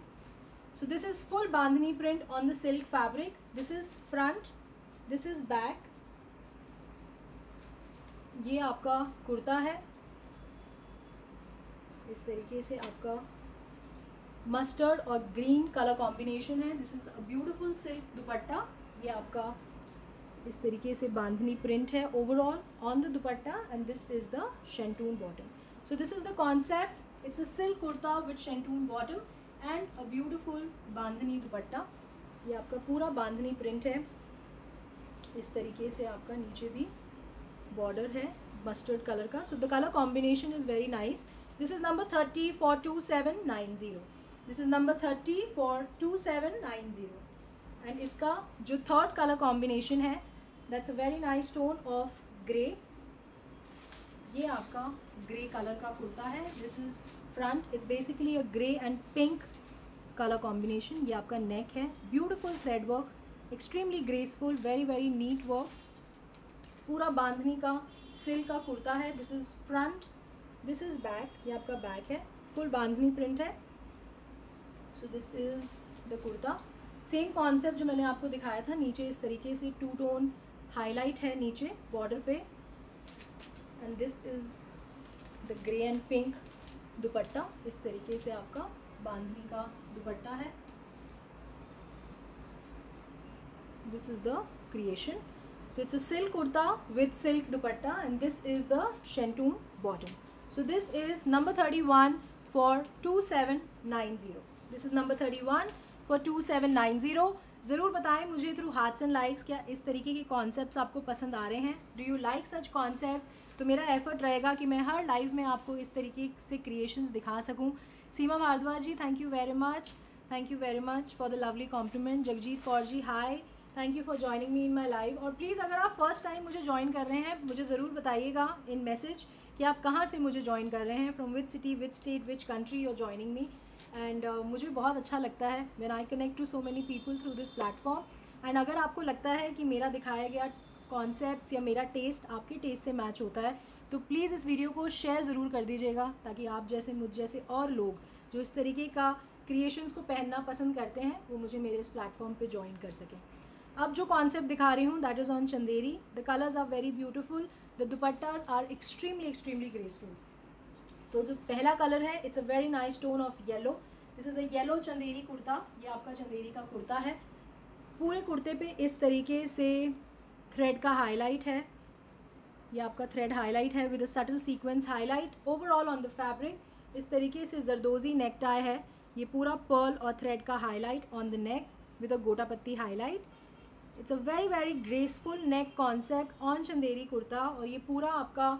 So this is full bandhani print on the silk fabric. This is front, this is back. ये आपका कुर्ता है। इस तरीके से आपका मस्टर्ड और ग्रीन कलर कॉम्बिनेशन है। This is a beautiful silk दुपट्टा। ये आपका इस तरीके से बांधनी प्रिंट है overall on the dupatta and this is the shantoon bottom. So this is the concept. It's a silk kurta with shantoon bottom and a beautiful बांधनी दुपट्टा। ये आपका पूरा बांधनी print है। इस तरीके से आपका नीचे भी बॉर्डर है मस्टर्ड कलर का। सो the colour combination is very nice. This is number 30 for 2790. This is number 30 for 2790 and इसका जो थर्ड कलर कॉम्बिनेशन है that's a very nice tone of grey. ये आपका ग्रे कलर का कुर्ता है। This is front, it's basically a grey and pink colour combination. ये आपका neck है, beautiful thread work, extremely graceful, very very neat work. पूरा बांधनी का सिल्क का कुर्ता है। This is front, this is back, ये आपका बैक है, फुल बांधनी प्रिंट है। So this is the kurta. Same concept जो मैंने आपको दिखाया था, नीचे इस तरीके से टू टोन हाईलाइट है नीचे बॉर्डर पे and this is the grey and pink dupatta. इस तरीके से आपका बांधनी का दुपट्टा है। This is the creation. So it's a silk kurta with silk dupatta and this is the shantoon bottom. So this is number 31 for 2790। This is number 31 for 2790। ज़रूर बताएं मुझे through hearts and likes क्या इस तरीके के कॉन्सेप्ट्स आपको पसंद आ रहे हैं। Do you like such concept? तो मेरा एफर्ट रहेगा कि मैं हर लाइव में आपको इस तरीके से क्रिएशंस दिखा सकूं। Seema Bhardwaj ji, thank you very much, thank you very much for the lovely compliment. Jagjit Kaur ji, hi, thank you for joining me in my live. और प्लीज़ अगर आप फर्स्ट टाइम मुझे ज्वाइन कर रहे हैं, मुझे ज़रूर बताइएगा इन मैसेज कि आप कहाँ से मुझे ज्वाइन कर रहे हैं, from which city, which state, which country you are joining me. And मुझे बहुत अच्छा लगता है when I connect to so many people through this platform. And अगर आपको लगता है कि मेरा दिखाया गया कॉन्सेप्ट्स या मेरा टेस्ट आपके टेस्ट से मैच होता है तो प्लीज़ इस वीडियो को शेयर ज़रूर कर दीजिएगा, ताकि आप जैसे मुझ जैसे और लोग जो इस तरीके का क्रिएशंस को पहनना पसंद करते हैं वो मुझे मेरे इस प्लेटफॉर्म पे ज्वाइन कर सकें। अब जो कॉन्सेप्ट दिखा रही हूँ that is on Chanderi. The colours are very beautiful, the dupattas are extremely graceful. तो जो पहला कलर है it's a very nice tone of yellow. This is a yellow Chanderi kurta. ये आपका चंदेरी का कुर्ता है। पूरे कुर्ते पे इस तरीके से थ्रेड का हाईलाइट है ये आपका थ्रेड हाईलाइट है with a subtle sequence highlight overall on the fabric. इस तरीके से जरदोजी नेक टाई है, ये पूरा पर्ल और थ्रेड का highlight on the neck with a गोटा पत्ती highlight. It's a very graceful neck concept on Chanderi kurta. और ये पूरा आपका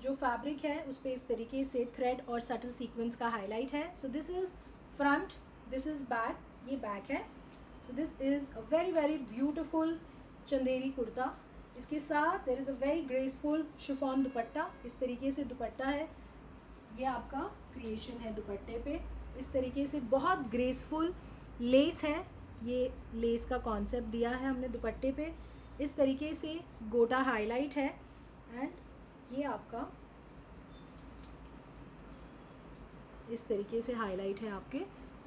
जो फैब्रिक है उस पर इस तरीके से थ्रेड और सटल सीक्वेंस का हाईलाइट है। So this is front, this is back, ये बैक है। So this is a very beautiful Chanderi kurta. इसके साथ there is a very graceful chiffon dupatta, इस तरीके से दुपट्टा है, ये आपका क्रिएशन है दुपट्टे पे। इस तरीके से बहुत ग्रेसफुल लेस है, ये लेस का कॉन्सेप्ट दिया है हमने दुपट्टे पे। इस तरीके से गोटा हाईलाइट है एंड ये आपका इस तरीके से हाईलाइट है आपके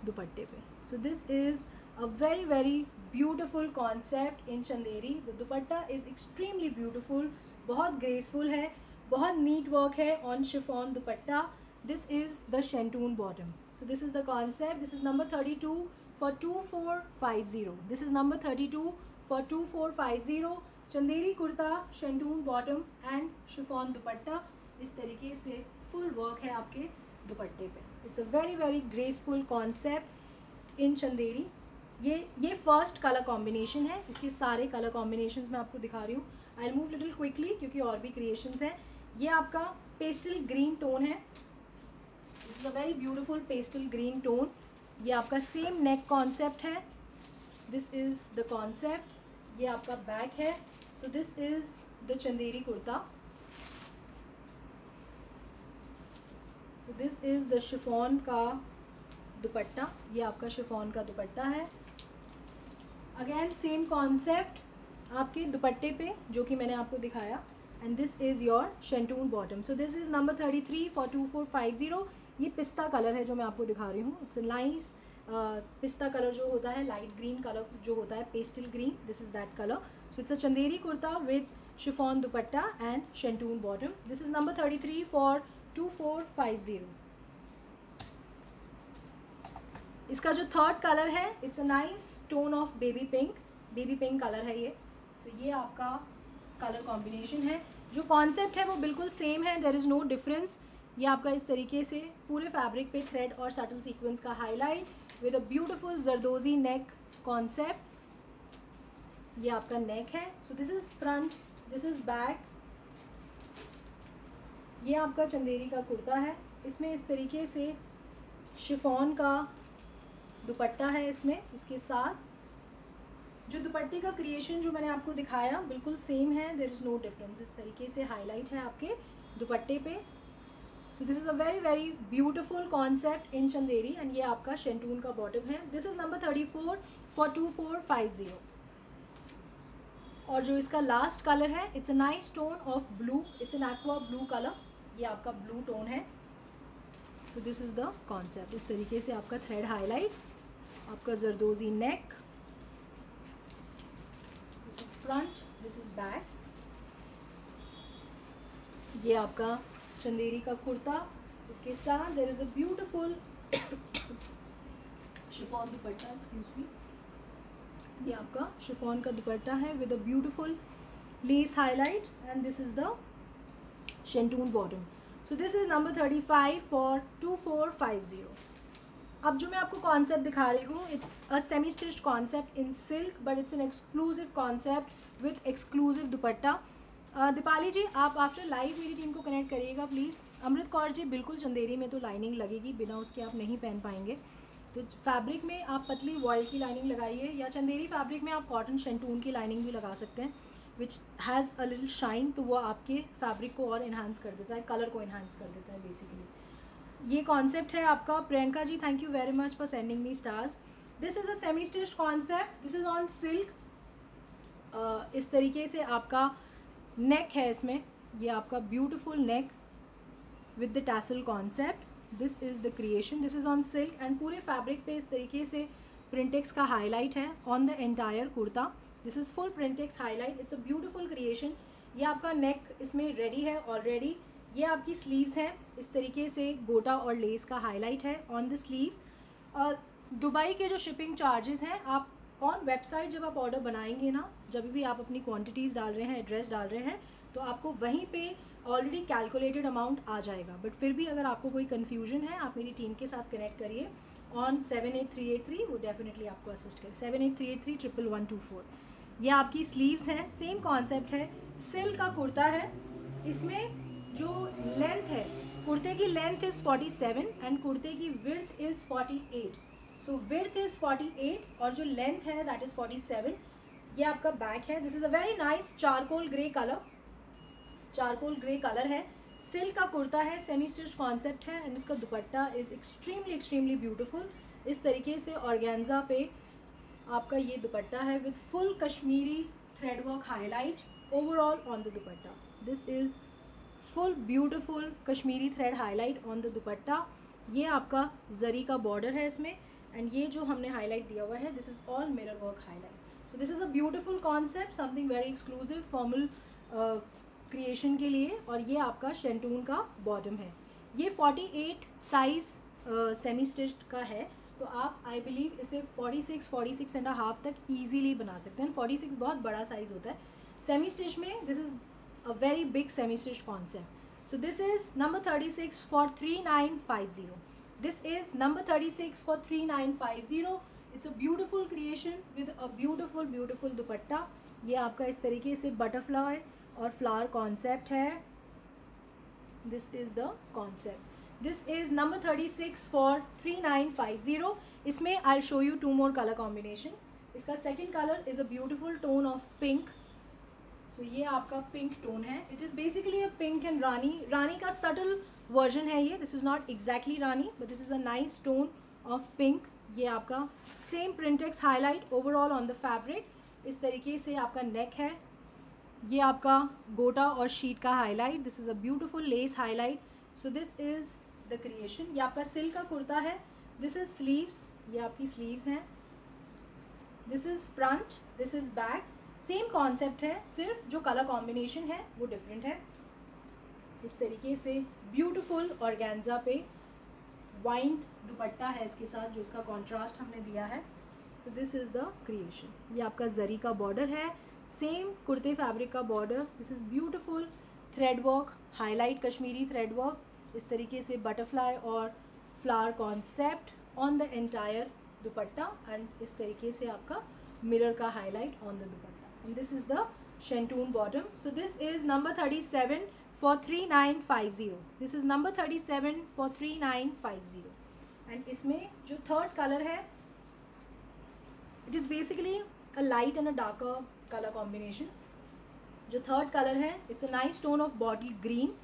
दुपट्टे पे। So this is a very beautiful concept in Chanderi. The dupatta is extremely beautiful, बहुत ग्रेसफुल है, बहुत नीट वर्क है on chiffon dupatta. This is the shantoon bottom. So this is the concept. This is number 32 for 2450। This is number 32 for 2450। Chanderi kurta, shantoon bottom and chiffon dupatta. इस तरीके से full work है आपके दुपट्टे पे। It's a very graceful concept in Chanderi. ये first colour combination है, इसके सारे कलर कॉम्बिनेशंस मैं आपको दिखा रही हूँ। I will move little quickly क्योंकि और भी क्रिएशंस हैं। ये आपका पेस्टल ग्रीन टोन है, this is a very beautiful pastel green tone. ये आपका सेम नेक कॉन्सेप्ट है, दिस इज़ द कॉन्सेप्ट। ये आपका बैक है। So this is the Chanderi kurta. So this is the chiffon का दुपट्टा, ये आपका शिफॉन का दुपट्टा है। अगेन सेम कॉन्सेप्ट आपके दुपट्टे पे जो कि मैंने आपको दिखाया। And this is your शेंटून bottom. So this is number 33 for 2450। ये पिस्ता कलर है जो मैं आपको दिखा रही हूँ। इट्स अ नाइस पिस्ता कलर जो होता है, लाइट ग्रीन कलर जो होता है, pastel green, this is that colour. So it's a Chanderi kurta with chiffon dupatta and shantoon bottom. This is number 33 for 2450। इसका जो थर्ड कलर है, it's a nice tone of baby pink colour है ये। सो ये आपका कलर कॉम्बिनेशन है। जो कॉन्सेप्ट है वो बिल्कुल सेम है, देयर इज़ नो डिफरेंस। ये आपका इस तरीके से पूरे फैब्रिक पे थ्रेड और सटल सीक्वेंस का highlight with a beautiful zardozi neck concept. ये आपका नेक है। So this is front, this is back. ये आपका चंदेरी का कुर्ता है, इसमें इस तरीके से शिफॉन का दुपट्टा है। इसमें इसके साथ जो दुपट्टे का क्रिएशन जो मैंने आपको दिखाया बिल्कुल सेम है, देयर इज़ नो डिफरेंस। इस तरीके से हाईलाइट है आपके दुपट्टे पे। So this is a very beautiful concept in Chanderi and ये आपका शेंटून का बॉटम है। This is number 34 for 2450। और जो इसका लास्ट कलर है, it's a nice tone of blue, it's an aqua blue colour, ये आपका ब्लू टोन है। So this is the concept. इस तरीके से आपका थ्रेड हाईलाइट, आपका zardozi neck, this is front, this is back. ये आपका चंदेरी का कुर्ता, इसके साथ there is a beautiful chiffon dupatta, excuse me. ये आपका शिफॉन का दुपट्टा है with a beautiful lace highlight and this is the shantoon bottom. So this is number 35 for 2450। अब जो मैं आपको कॉन्सेप्ट दिखा रही हूँ, it's a semi stitched concept in silk but it's an exclusive concept with exclusive dupatta. Deepali ji, आप after live मेरी team को कनेक्ट करिएगा प्लीज़। अमृत कौर जी, बिल्कुल चंदेरी में तो लाइनिंग लगेगी, बिना उसके आप नहीं पहन पाएंगे। तो फैब्रिक में आप पतली वॉयल की लाइनिंग लगाइए, या चंदेरी फैब्रिक में आप कॉटन शेंटून की लाइनिंग भी लगा सकते हैं, which has a little shine. तो वो आपके फैब्रिक को और इन्हांस कर देता है, कलर को इन्हांस कर देता है बेसिकली। ये कॉन्सेप्ट है आपका। Priyanka ji, thank you very much for sending me stars. This is a semi stitched concept, this is on silk. इस तरीके से आपका नेक है, इसमें ये आपका beautiful neck with the tassel concept. This is the creation, this is on silk and पूरे fabric पे इस तरीके से प्रिंटेक्स का हाईलाइट है on the entire kurta. This is full printex highlight, it's a beautiful creation. ये आपका नेक इसमें रेडी है ऑलरेडी। ये आपकी स्लीव्स हैं, इस तरीके से गोटा और लेस का हाईलाइट है ऑन द स्लीव्स। दुबई के जो शिपिंग चार्जेस हैं, आप ऑन वेबसाइट जब आप ऑर्डर बनाएंगे ना, जब भी आप अपनी क्वांटिटीज़ डाल रहे हैं, एड्रेस डाल रहे हैं, तो आपको वहीं पे ऑलरेडी कैलकुलेटेड अमाउंट आ जाएगा। बट फिर भी अगर आपको कोई कन्फ्यूजन है, आप मेरी टीम के साथ कनेक्ट करिए ऑन 78383, वो डेफिनेटली आपको असिस्ट करें। 78383 ये आपकी स्लीव्स हैं, सेम कॉन्सेप्ट है, सिल्क का कुर्ता है। इसमें जो लेंथ है, कुर्ते की लेंथ इज़ 47 एंड कुर्ते की width is 48। So width is 48 और जो लेंथ है दैट इज़ 47। ये आपका बैक है। This is a very nice charcoal grey colour, charcoal grey colour है। सिल्क का कुर्ता है, सेमी स्टिच्ड कॉन्सेप्ट है एंड इसका दुपट्टा इज़ एक्सट्रीमली ब्यूटीफुल। इस तरीके से ऑर्गेन्जा पे आपका ये दुपट्टा है with full Kashmiri thread work highlight overall on the dupatta. This is full beautiful Kashmiri thread highlight on the dupatta. ये आपका जरी का बॉर्डर है इसमें एंड ये जो हमने हाईलाइट दिया हुआ है this is all mirror work highlight. So this is a beautiful concept, something very exclusive formal creation के लिए। और ये आपका शेंटून का बॉटम है। ये 48 साइज़ सेमी स्टिच्ड का है, तो आप आई बिलीव इसे 46 एंड हाफ तक ईजीली बना सकते हैं। 46 बहुत बड़ा साइज़ होता है सेमी स्टिच में। This is a very big semi stitched concept. So this is number 36 for 3950. This is number 36 for 3950. It's a beautiful creation with a beautiful दुपट्टा। ये आपका इस तरीके से बटरफ्लाई और फ्लावर कॉन्सेप्ट है। This is the concept. This is number 36 for 3950. इसमें I'll show you two more color combination. इसका second color is a beautiful tone of pink. So ये आपका पिंक टोन है। It is basically a pink and rani का subtle version है ये। This is not exactly rani but this is a nice tone of pink. ये आपका same printex highlight overall on the fabric. इस तरीके से आपका नेक है। ये आपका गोटा और शीट का highlight. This is a beautiful lace highlight. So this is the creation. ये आपका सिल्क का कुर्ता है। दिस इज़ स्लीव्स, ये आपकी स्लीव्स हैं। This is front, this is back. Same concept है, सिर्फ जो कलर कॉम्बिनेशन है वो डिफरेंट है। इस तरीके से ब्यूटीफुल ऑर्गेन्जा पे वाइन दुपट्टा है इसके साथ, जो इसका कॉन्ट्रास्ट हमने दिया है। So this is the creation. ये आपका जरी का बॉर्डर है, सेम कुर्ते फैब्रिक का border. This is beautiful thread work highlight, Kashmiri thread work. इस तरीके से बटरफ्लाई और flower concept on the entire dupatta and इस तरीके से आपका मिरर का highlight on the dupatta. And this is the Shantoon bottom. So this is number 37 for 3950. This is number 37 for 3950. And इसमें जो थर्ड कलर है, it is basically a light and a darker color combination. जो third colour है, it's a nice tone of bottle green.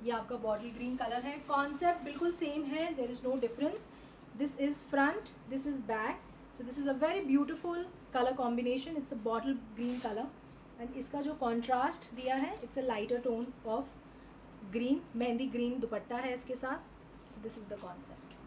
ये आपका bottle green colour है। Concept बिल्कुल same है, there is no difference. This is front, this is back. So this is a very beautiful color combination. It's a bottle green color and इसका जो contrast दिया है it's a lighter tone of green, mehndi green दुपट्टा है इसके साथ। So this is the concept.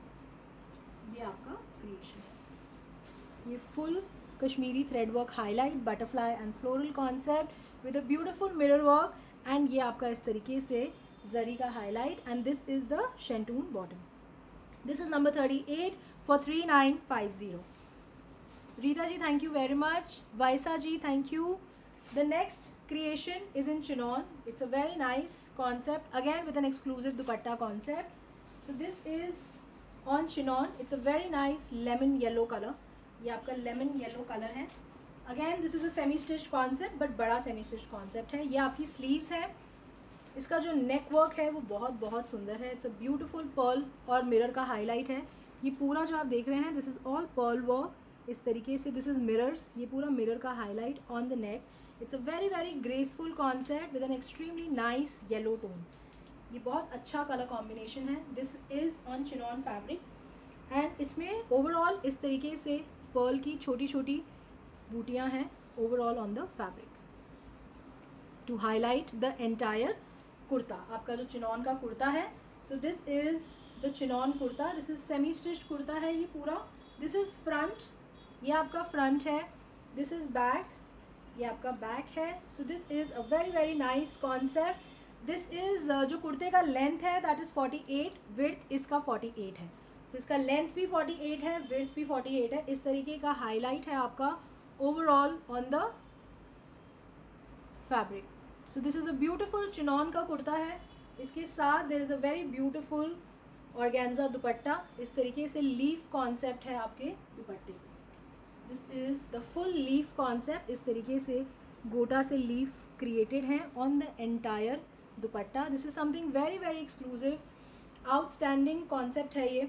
ये आपका creation है। ये full Kashmiri thread work highlight, butterfly and floral concept with a beautiful mirror work and ये आपका इस तरीके से जरी का highlight and this is the Shantoon bottom. This is number 38 for 3950. Rita ji, thank you very much. Vaisa ji, thank you. The next creation is in chinon. It's a very nice concept again with an exclusive dupatta concept. So this is on chinon. It's a very nice lemon yellow color. ये आपका lemon yellow color है। Again this is a semi stitched concept but बड़ा semi stitched concept है। ये आपकी sleeves है। इसका जो neck work है वो बहुत सुंदर है। It's a beautiful pearl और mirror का highlight है। ये पूरा जो आप देख रहे हैं this is all pearl work। इस तरीके से दिस इज़ मिरर्स, ये पूरा मिरर का highlight on the neck. It's a very graceful concept with an extremely nice yellow tone. ये बहुत अच्छा कलर कॉम्बिनेशन है। This is on chinon fabric and इसमें ओवरऑल इस तरीके से पर्ल की छोटी बूटियाँ हैं overall on the fabric to highlight the entire kurta. आपका जो चिनॉन का कुर्ता है, so this is the chinon kurta. This is semi stitched kurta है ये पूरा। दिस इज़ फ्रंट, ये आपका फ्रंट है। दिस इज़ बैक, ये आपका बैक है। So this is a very nice concept. This is जो कुर्ते का लेंथ है दैट इज़ 48, विड्थ इसका 48 है। तो इसका लेंथ भी 48 है, विड्थ भी 48 है। इस तरीके का हाईलाइट है आपका overall on the fabric. So this is a beautiful chinon का कुर्ता है, इसके साथ there is a very beautiful organza dupatta. इस तरीके से लीफ कॉन्सेप्ट है आपके दुपट्टे पे। This is the full leaf concept. इस तरीके से गोटा से लीफ क्रिएटेड हैं on the entire dupatta. This is something very very exclusive, outstanding concept है ये,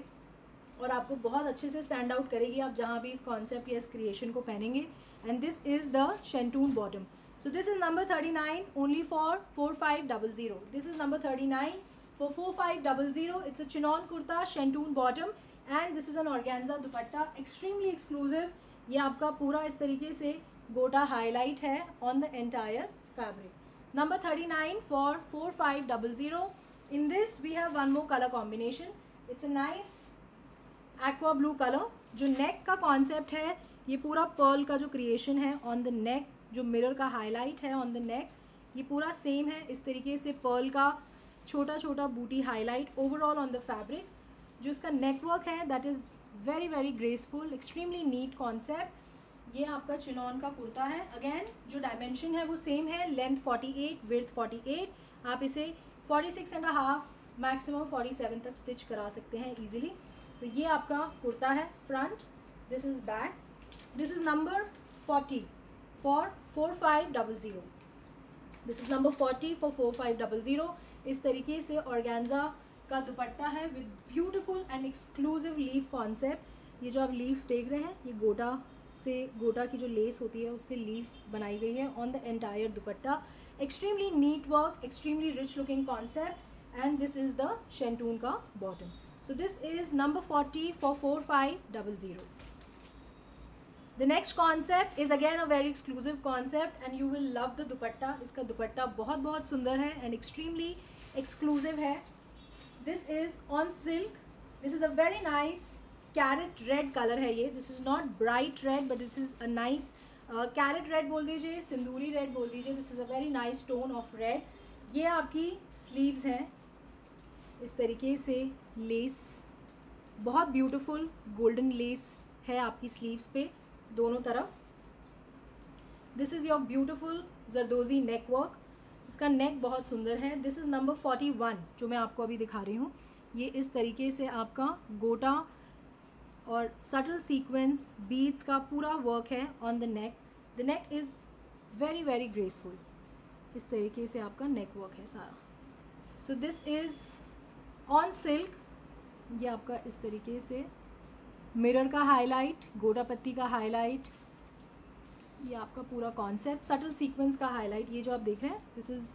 और आपको बहुत अच्छे से स्टैंड आउट करेगी आप जहाँ भी इस कॉन्सेप्ट या इस क्रिएशन को पहनेंगे। And this is the shantoon bottom. So this is number 39 only for 4500। This is number 39 for 4500। It's a chinon kurta, shantoon bottom, and this is an organza dupatta, extremely exclusive. ये आपका पूरा इस तरीके से गोटा हाईलाइट है on the entire fabric. Number 39 for 4500। In this we have one more colour combination. It's a nice aqua blue colour. जो नेक का कॉन्सेप्ट है, ये पूरा पर्ल का जो क्रिएशन है ऑन द नेक, जो मिरर का हाईलाइट है ऑन द नेक, ये पूरा सेम है। इस तरीके से पर्ल का छोटा छोटा बूटी highlight overall on the fabric. जो इसका नेक वर्क है that is very very graceful, extremely neat concept. ये आपका चिनॉन का कुर्ता है। अगेन जो डायमेंशन है वो सेम है, लेंथ 48, विड्थ 48। आप इसे 46.5 मैक्सिमम 47 तक स्टिच करा सकते हैं ईजिली। सो ये आपका कुर्ता है front, this is back. This is number 40 for 4500। This is number 40 for 4500। इस तरीके से ऑर्गेन्जा का दुपट्टा है with beautiful and exclusive leaf concept. ये जो आप लीव्स देख रहे हैं, ये गोटा की जो लेस होती है उससे लीफ बनाई गई है on the entire dupatta. Extremely neat work, extremely rich looking concept, and this is the shantoon का bottom. So this is number 40 for 4500. The next concept is again a very exclusive concept and you will love the dupatta. इसका दुपट्टा बहुत बहुत सुंदर है and extremely exclusive है. This is on silk. This is a very nice carrot red color है ये. This is not bright red but this is a nice carrot red बोल दीजिए, सिंदूरी red बोल दीजिए. This is a very nice tone of red. ये आपकी sleeves हैं. इस तरीके से लेस, बहुत ब्यूटीफुल गोल्डन लेस है आपकी स्लीव्स पे दोनों तरफ। This is your beautiful zardozi neck work. इसका नेक बहुत सुंदर है। दिस इज़ नंबर 41 जो मैं आपको अभी दिखा रही हूँ। ये इस तरीके से आपका गोटा और सटल सीक्वेंस बीड्स का पूरा वर्क है on the neck. The neck is very very graceful. इस तरीके से आपका नेक वर्क है सारा। सो दिस इज़ ऑन सिल्क। ये आपका इस तरीके से मिरर का हाईलाइट, गोटा पत्ती का हाईलाइट, ये आपका पूरा कॉन्सेप्ट, सटल सीक्वेंस का हाईलाइट। ये जो आप देख रहे हैं this is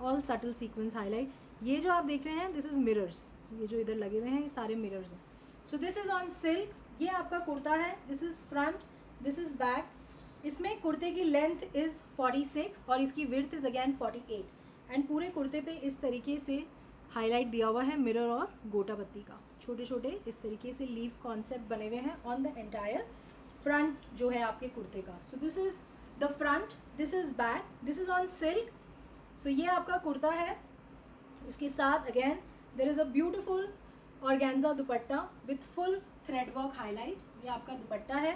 all subtle sequence highlight. ये जो आप देख रहे हैं दिस इज़ मिरर्स, ये जो इधर लगे हुए हैं ये सारे मिरर्स हैं। So this is on silk. ये आपका कुर्ता है। This is front, this is back. इसमें कुर्ते की लेंथ इज़ 46 और इसकी विड्थ इज़ अगैन 48 एंड पूरे कुर्ते पे इस तरीके से हाईलाइट दिया हुआ है मिरर और गोटा पत्ती का। छोटे छोटे इस तरीके से लीफ कॉन्सेप्ट बने हुए हैं ऑन द एंटायर फ्रंट जो है आपके कुर्ते का। So this is the front, this is back, this is on silk. So ये आपका कुर्ता है। इसके साथ again there is a beautiful organza dupatta with full thread work highlight. ये आपका दुपट्टा है।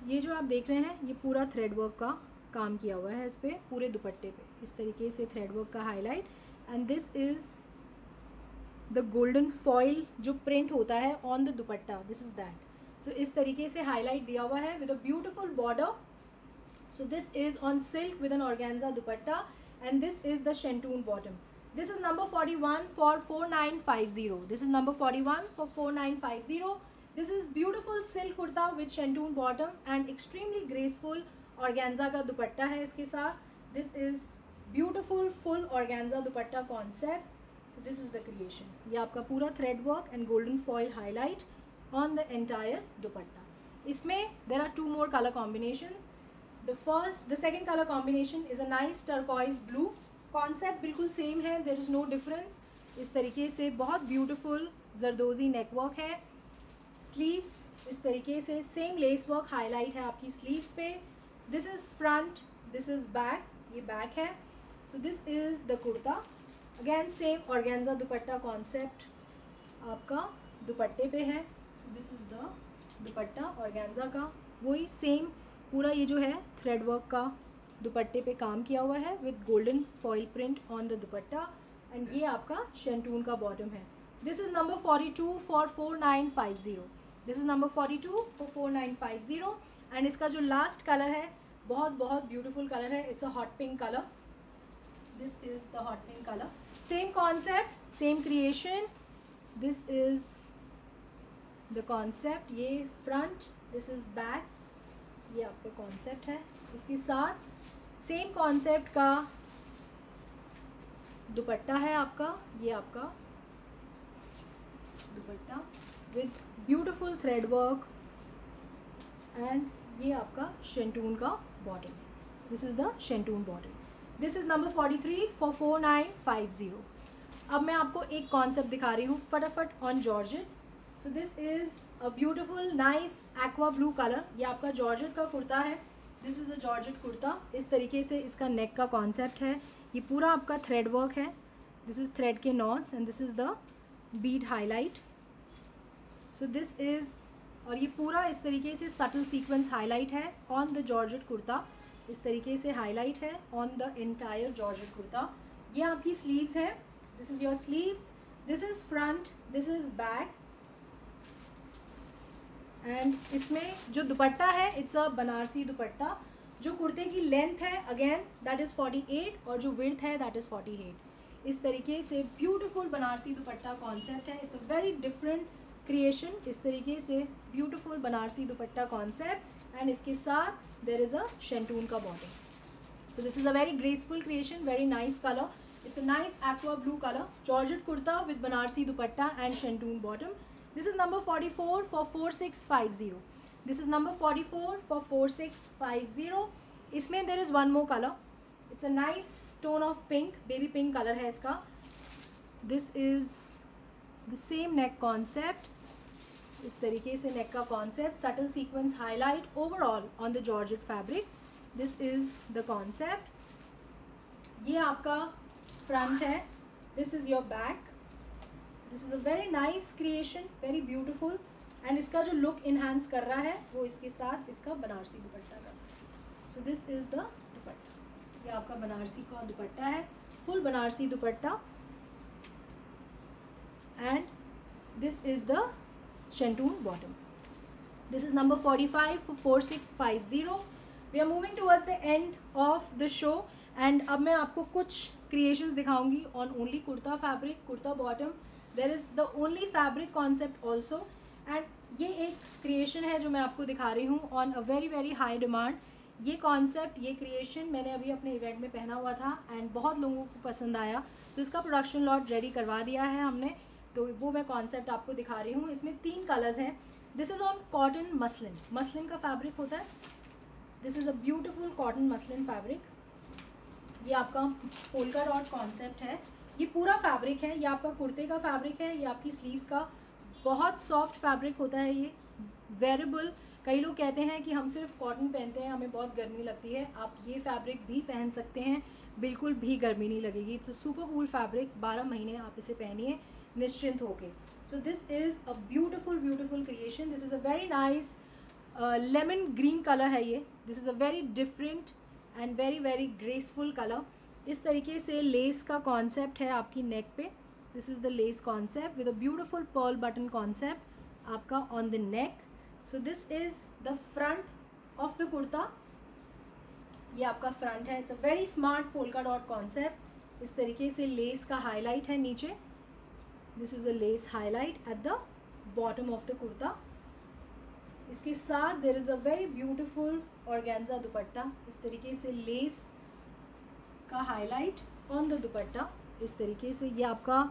ये जो आप देख रहे हैं ये पूरा थ्रेड वर्क का काम किया हुआ है इस पर पूरे दुपट्टे पे, इस तरीके से थ्रेड वर्क का highlight. And this is the golden foil जो प्रिंट होता है on the dupatta, this is that. So इस तरीके से हाईलाइट दिया हुआ है with a beautiful border. So this is on silk with an organza dupatta and this is the shantoon bottom. This is number 41 for 4950. This is number 41 for 4950. This is beautiful silk kurta with शेंटून bottom and extremely graceful organza का दुपट्टा है इसके साथ। This is beautiful full organza dupatta concept. So this is the creation. ये आपका पूरा thread work and golden foil highlight on the entire दुपट्टा। इसमें there are 2 more color combinations. The second color combination is a nice turquoise blue. Concept बिल्कुल same है, देर is no difference. इस तरीके से बहुत ब्यूटीफुल जरदोजी नेक वर्क है। स्लीव्स इस तरीके से सेम लेस वर्क हाईलाइट है आपकी स्लीव्स पे। This is front, this is back, ये बैक है। So this is the kurta. Again same organza dupatta concept आपका दुपट्टे पे है। So this is the dupatta organza का, वही सेम पूरा ये जो है थ्रेड वर्क का दुपट्टे पे काम किया हुआ है with golden foil print on the dupatta, and ये आपका शेंटून का बॉटम है। This is number 42 for 4950। This is number 42 for 4950। And इसका जो लास्ट कलर है बहुत बहुत ब्यूटीफुल कलर है, it's a hot pink colour. This is the hot pink colour, same concept, same creation. This is the concept, ये front, this is back, ये आपका concept है। इसके साथ सेम कॉन्सेप्ट का दुपट्टा है आपका, ये आपका दुपट्टा with beautiful thread work, and ये आपका शेंटून का bottom. This is the shantoon bottom. This is number 43 for 4950। अब मैं आपको एक कॉन्सेप्ट दिखा रही हूँ फटाफट on georgette. So this is a beautiful nice aqua blue colour, ये आपका जॉर्जेट का कुर्ता है। This is a georgette kurta, इस तरीके से इसका नेक का कॉन्सेप्ट है। ये पूरा आपका थ्रेड वर्क है, दिस इज़ थ्रेड के knots, and this is the bead highlight. So this is, और ये पूरा इस तरीके से सटल सीक्वेंस हाईलाइट है ऑन द जॉर्जेट कुर्ता, इस तरीके से हाईलाइट है on the entire georgette kurta. ये आपकी स्लीव्स हैं, this is your sleeves, this is front, this is back, and इसमें जो दुपट्टा है इट्स अ बनारसी दुपट्टा। जो कुर्ते की लेंथ है अगेन दैट इज़ 48, और जो विड्थ है दैट इज़ 48। इस तरीके से ब्यूटीफुल बनारसी दुपट्टा कॉन्सेप्ट है, it's a very different creation. इस तरीके से beautiful Banarasi dupatta concept, and इसके साथ देर इज़ अ शेंटून का bottom. So this is a very graceful creation, very nice colour, it's a nice aqua blue colour, georgette kurta with Banarasi dupatta and shantoon bottom. This is number 44 for 4650. This is number 44 for 4650. इसमें there is one more color. It's a nice tone of pink, baby pink color है इसका. This is the same neck concept. इस तरीके से neck का concept, subtle sequence highlight overall on the georgette fabric. This is the concept. ये आपका front है. This is your back. This is a very nice creation, very beautiful, and इसका जो look enhance कर रहा है वो इसके साथ इसका बनारसी दुपट्टा का। So this is the dupatta, ये आपका बनारसी का दुपट्टा है, full Banarasi dupatta, and this is the shantoon bottom. This is number 45 for 4650. We are moving towards the end of the show, and अब मैं आपको कुछ क्रिएशंस दिखाऊंगी on only kurta fabric, kurta bottom. There is the only fabric concept also, and ये एक creation है जो मैं आपको दिखा रही हूँ on a very very high demand. ये कॉन्सेप्ट, ये क्रिएशन मैंने अभी अपने इवेंट में पहना हुआ था एंड बहुत लोगों को पसंद आया, सो इसका प्रोडक्शन लॉट रेडी करवा दिया है हमने, तो वो मैं कॉन्सेप्ट आपको दिखा रही हूँ। इसमें 3 कलर्स हैं। This is on cotton muslin, muslin का फैब्रिक होता है। This is a beautiful cotton muslin fabric, ये आपका पोल्का डॉट कॉन्सेप्ट है, ये पूरा फैब्रिक है, ये आपका कुर्ते का फैब्रिक है, ये आपकी स्लीव्स का बहुत सॉफ्ट फैब्रिक होता है, ये वेरेबल। कई लोग कहते हैं कि हम सिर्फ कॉटन पहनते हैं, हमें बहुत गर्मी लगती है, आप ये फैब्रिक भी पहन सकते हैं, बिल्कुल भी गर्मी नहीं लगेगी। It's a super cool fabric, 12 महीने आप इसे पहनिए निश्चिंत होके। सो this is a beautiful beautiful creation. This is a very nice lemon green colour है ये। This is a very different and very very graceful colour. इस तरीके से लेस का कॉन्सेप्ट है आपकी नेक पे, this is the lace concept with a beautiful pearl button concept आपका on the neck. So this is the front of the kurta, ये आपका फ्रंट है। It's a very smart polka dot concept, इस तरीके से लेस का highlight है नीचे, this is a lace highlight at the bottom of the kurta. इसके साथ there is a very beautiful organza dupatta, इस तरीके से लेस का हाईलाइट ऑन द दुपट्टा, इस तरीके से ये आपका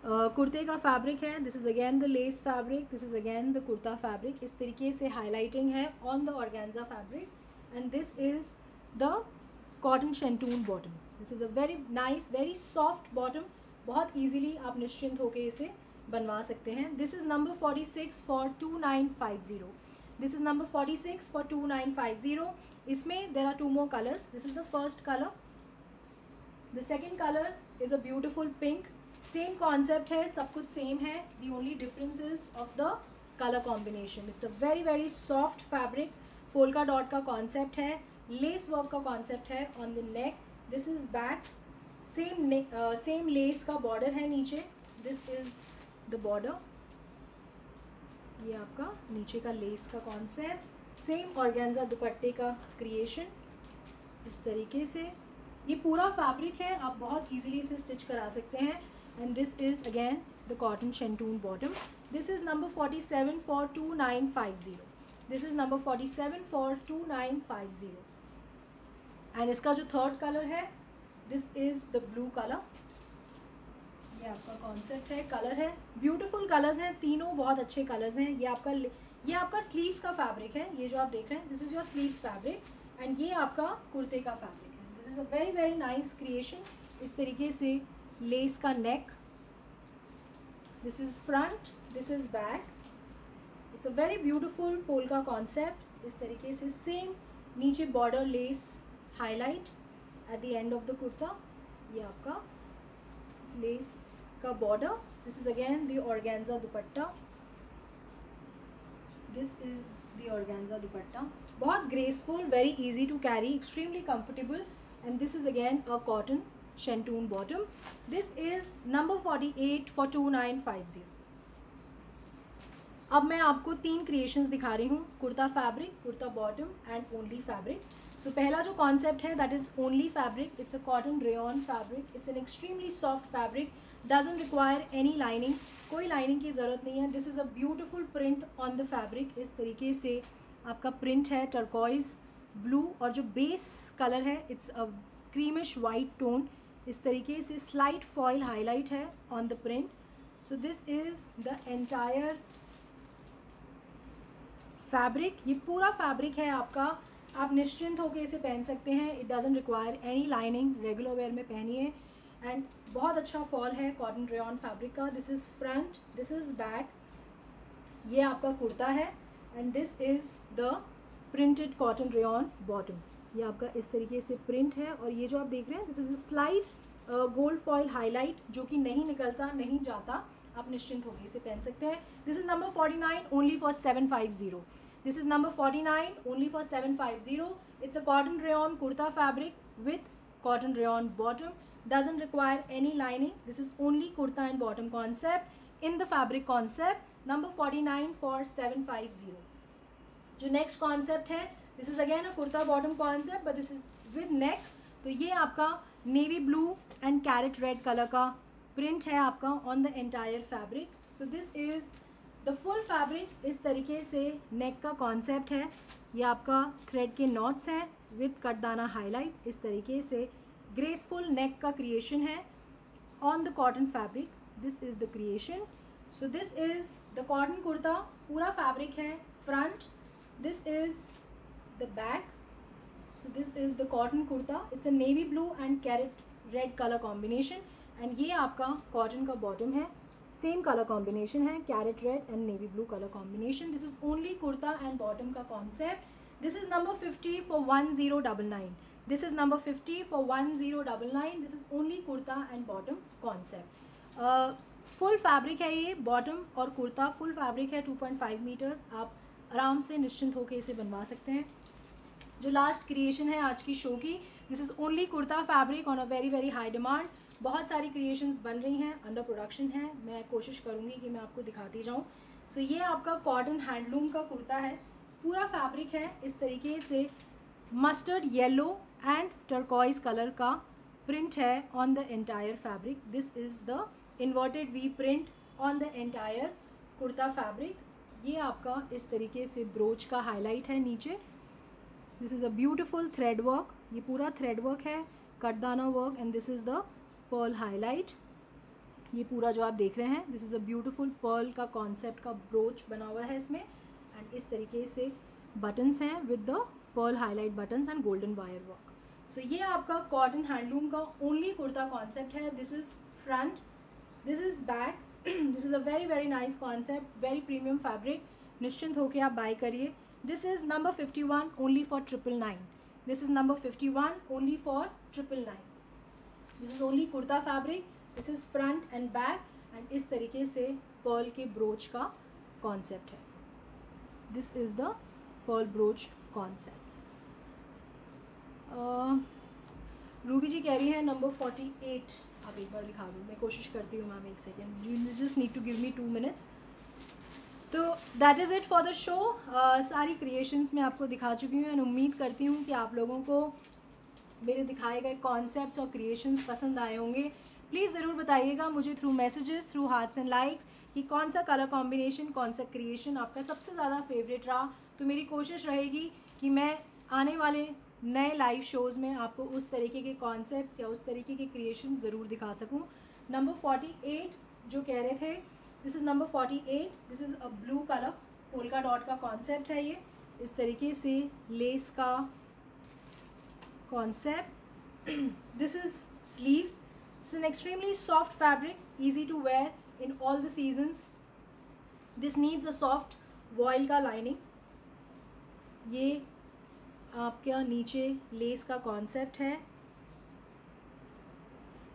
कुर्ते का फैब्रिक है। This is again the lace fabric, this is again the kurta fabric, इस तरीके से हाईलाइटिंग है on the organza fabric, and this is the cotton shantoon bottom. This is a very nice very soft bottom, बहुत easily आप निश्चिंत होकर इसे बनवा सकते हैं। This is number 46 for 2950। This is number 46 for 2950। इसमें there are 2 more colors. This is the first colour, the second colour is a beautiful pink. Same concept है, सब कुछ सेम है, the only difference is of the colour combination. It's a very very soft fabric, polka dot का concept है, lace work का concept है on the neck. This is back. Same less का border है नीचे. This is the border. ये आपका नीचे का लेस का कॉन्सेप्ट. सेम ऑर्गेन्जा दुपट्टे का क्रिएशन इस तरीके से. ये पूरा फैब्रिक है, आप बहुत इजीली इसे स्टिच करा सकते हैं. And this is again the cotton shantoon bottom. This is number 47 for 2950. This is number 47 for 2950. And इसका जो थर्ड कलर है, this is the blue colour. ये आपका कॉन्सेप्ट है, कलर है. ब्यूटीफुल कलर्स हैं, तीनों बहुत अच्छे कलर्स हैं. ये आपका स्लीव्स का फैब्रिक है. ये जो आप देख रहे हैं, this is your sleeves fabric. And ये आपका कुर्ते का फैब्रिक है. This is a very very nice creation. इस तरीके से लेस का neck. This is front, this is back. It's a very beautiful polka concept. इस तरीके से सेम नीचे border lace highlight at the end of the kurta. ये आपका लेस का border. This is again the organza dupatta. This is the organza दुपट्टा. बहुत graceful, very easy to carry, extremely comfortable. And this is again a cotton shantoon bottom. This is number 48 for 2950. अब मैं आपको 3 creations दिखा रही हूँ. Kurta fabric, kurta bottom and only fabric. So पहला जो concept है that is only fabric. It's a cotton rayon fabric. It's an extremely soft fabric. Doesn't require any lining. कोई लाइनिंग की ज़रूरत नहीं है. This is a beautiful print on the fabric. इस तरीके से आपका प्रिंट है टर्कोइज ब्लू. और जो बेस कलर है it's a creamish white tone. इस तरीके से स्लाइट फॉयल हाईलाइट है on the print. So this is the entire fabric. ये पूरा फैब्रिक है आपका. आप निश्चिंत होकर इसे पहन सकते हैं. It doesn't require any lining. Regular wear में पहनिए. एंड बहुत अच्छा फॉल है कॉटन रेयॉन फैब्रिक का. This is front, this is back. ये आपका कुर्ता है. And this is the printed cotton rayon bottom. ये आपका इस तरीके से प्रिंट है. और ये जो आप देख रहे हैं, this is a slight gold foil highlight जो कि नहीं निकलता, नहीं जाता. आप निश्चिंत होकर इसे पहन सकते हैं. This is number 49 only for 750. This is number 49 only for 750. It's a cotton rayon kurta fabric with cotton rayon bottom. Doesn't require any lining. This is only kurta and bottom concept in the fabric concept. Number 49 for 750. जो next concept है, this is again a kurta bottom concept but this is with neck. तो ये आपका navy blue and carrot red color का print है आपका on the entire fabric. So this is the full fabric. इस तरीके से नेक का कॉन्सेप्ट है. ये आपका थ्रेड के नॉट्स हैं विद कटदाना हाईलाइट. इस तरीके से ग्रेसफुल नेक का क्रिएशन है on the cotton fabric. This is the creation. So this is the cotton kurta. पूरा फैब्रिक है. Front, this is the back. So this is the cotton kurta. It's a navy blue and carrot red colour combination. And ये आपका cotton का bottom है. Same colour combination है, carrot red and navy blue colour combination. This is only kurta and bottom का concept. This is number 50 for 1099. This is number 50 for 1099. This is only kurta and bottom concept. Full fabric है ये. Bottom और kurta full fabric है. 2.5 metres. आप आराम से निश्चिंत होकर इसे बनवा सकते हैं. जो लास्ट क्रिएशन है आज की शो की, this is only kurta fabric on a very very high demand. बहुत सारी क्रिएशंस बन रही हैं, अंडर प्रोडक्शन है. मैं कोशिश करूँगी कि मैं आपको दिखाती जाऊँ. सो ये आपका कॉटन हैंडलूम का कुर्ता है. पूरा फैब्रिक है इस तरीके से. Mustard yellow and turquoise colour का प्रिंट है on the entire fabric. This is the inverted we print on the entire kurta fabric. ये आपका इस तरीके से ब्रोच का हाईलाइट है नीचे. This is a beautiful thread work. ये पूरा थ्रेड वर्क है, katdana work. And this is the pearl highlight. ये पूरा जो आप देख रहे हैं, this is a beautiful pearl का कॉन्सेप्ट का ब्रोच बना हुआ है इसमें. एंड इस तरीके से बटन्स हैं with the pearl highlight buttons and golden wire work. So ये आपका कॉटन हैंडलूम का ओनली कुर्ता कॉन्सेप्ट है. This is front, this is back. This is a very very nice concept, very premium fabric. निश्चिंत होकर आप buy करिए. This is number 51 only for 999. This is number 51 only for 999. This is only kurta fabric. This is front and back. And इस तरीके से pearl के brooch का concept है. This is the pearl brooch concept. Ruby ji कह रही है नंबर 48 आप एक बार दिखा दो, मैं कोशिश करती हूँ मैम, एक second, you just need to give me 2 minutes. तो that is it for the show. सारी क्रिएशंस मैं आपको दिखा चुकी हूँ एंड उम्मीद करती हूँ कि आप लोगों को मेरे दिखाए गए कॉन्सेप्ट्स और क्रिएशंस पसंद आए होंगे। प्लीज़ ज़रूर बताइएगा मुझे through messages, through hearts and likes कि कौन सा कलर कॉम्बिनेशन, कौन सा क्रिएशन आपका सबसे ज़्यादा फेवरेट रहा। तो मेरी कोशिश रहेगी कि मैं आने वाले नए लाइव शोज़ में आपको उस तरीके के कॉन्सेप्ट्स या उस तरीके के क्रिएशन ज़रूर दिखा सकूं। नंबर 48 जो कह रहे थे, this is number 48। This is a blue colour, polka dot का कॉन्सेप्ट है ये, इस तरीके से लेस का concept. This is sleeves, it's an extremely soft fabric, easy to wear in all the seasons. This needs a soft voile का lining. ये आपका नीचे लेस का कॉन्सेप्ट है।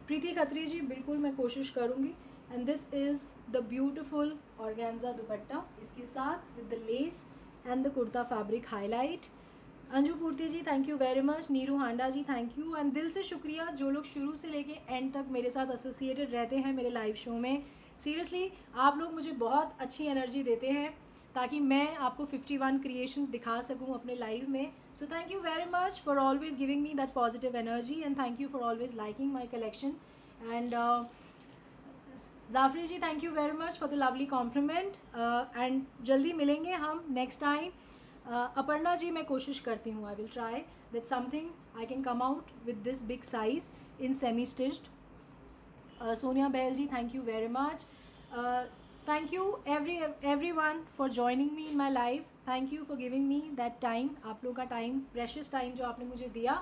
प्रीति खत्री जी बिल्कुल मैं कोशिश करूँगी। And this is the beautiful organza dupatta इसके साथ with the lace and the kurta fabric highlight. Anju Purti ji thank you very much. Neeru Handa ji thank you and दिल से शुक्रिया जो लोग शुरू से लेके एंड तक मेरे साथ एसोसिएटेड रहते हैं मेरे लाइव शो में। सीरियसली आप लोग मुझे बहुत अच्छी एनर्जी देते हैं ताकि मैं आपको 51 क्रिएशंस दिखा सकूं अपने लाइव में। So thank you very much for always giving me that positive energy and thank you for always liking my collection. And Jafri ji thank you very much for the lovely compliment and जल्दी मिलेंगे हम next time. Aparna ji मैं कोशिश करती हूँ, I will try that something I can come out with this big size in semi stitched. Sonia Bahl ji thank you very much. Thank you everyone for joining me in my live. Thank you for giving me that time. आप लोगों का time, precious time जो आपने मुझे दिया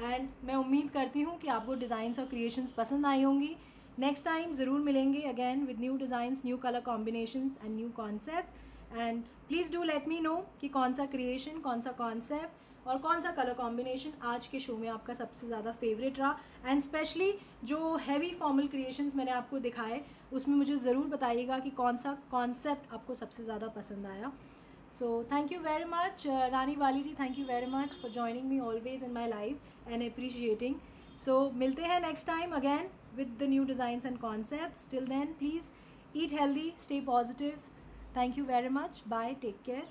and मैं उम्मीद करती हूँ कि आपको डिज़ाइंस और क्रिएशंस पसंद आई होंगी। नेक्स्ट टाइम ज़रूर मिलेंगे again with new designs, new colour combinations and new concept. And please do let me know कि कौन सा क्रिएशन, कौन सा कॉन्सेप्ट और कौन सा कलर कॉम्बिनेशन आज के शो में आपका सबसे ज़्यादा फेवरेट रहा। एंड स्पेशली जो हैवी फॉर्मल क्रिएशंस मैंने आपको दिखाए उसमें मुझे ज़रूर बताइएगा कि कौन सा कॉन्सेप्ट आपको सबसे ज़्यादा पसंद आया। So thank you very much Rani Wali ji, thank you very much for joining me always in my life and appreciating. So मिलते हैं next time again with the new designs and concepts. Till then please eat healthy, stay positive. Thank you very much, bye, take care.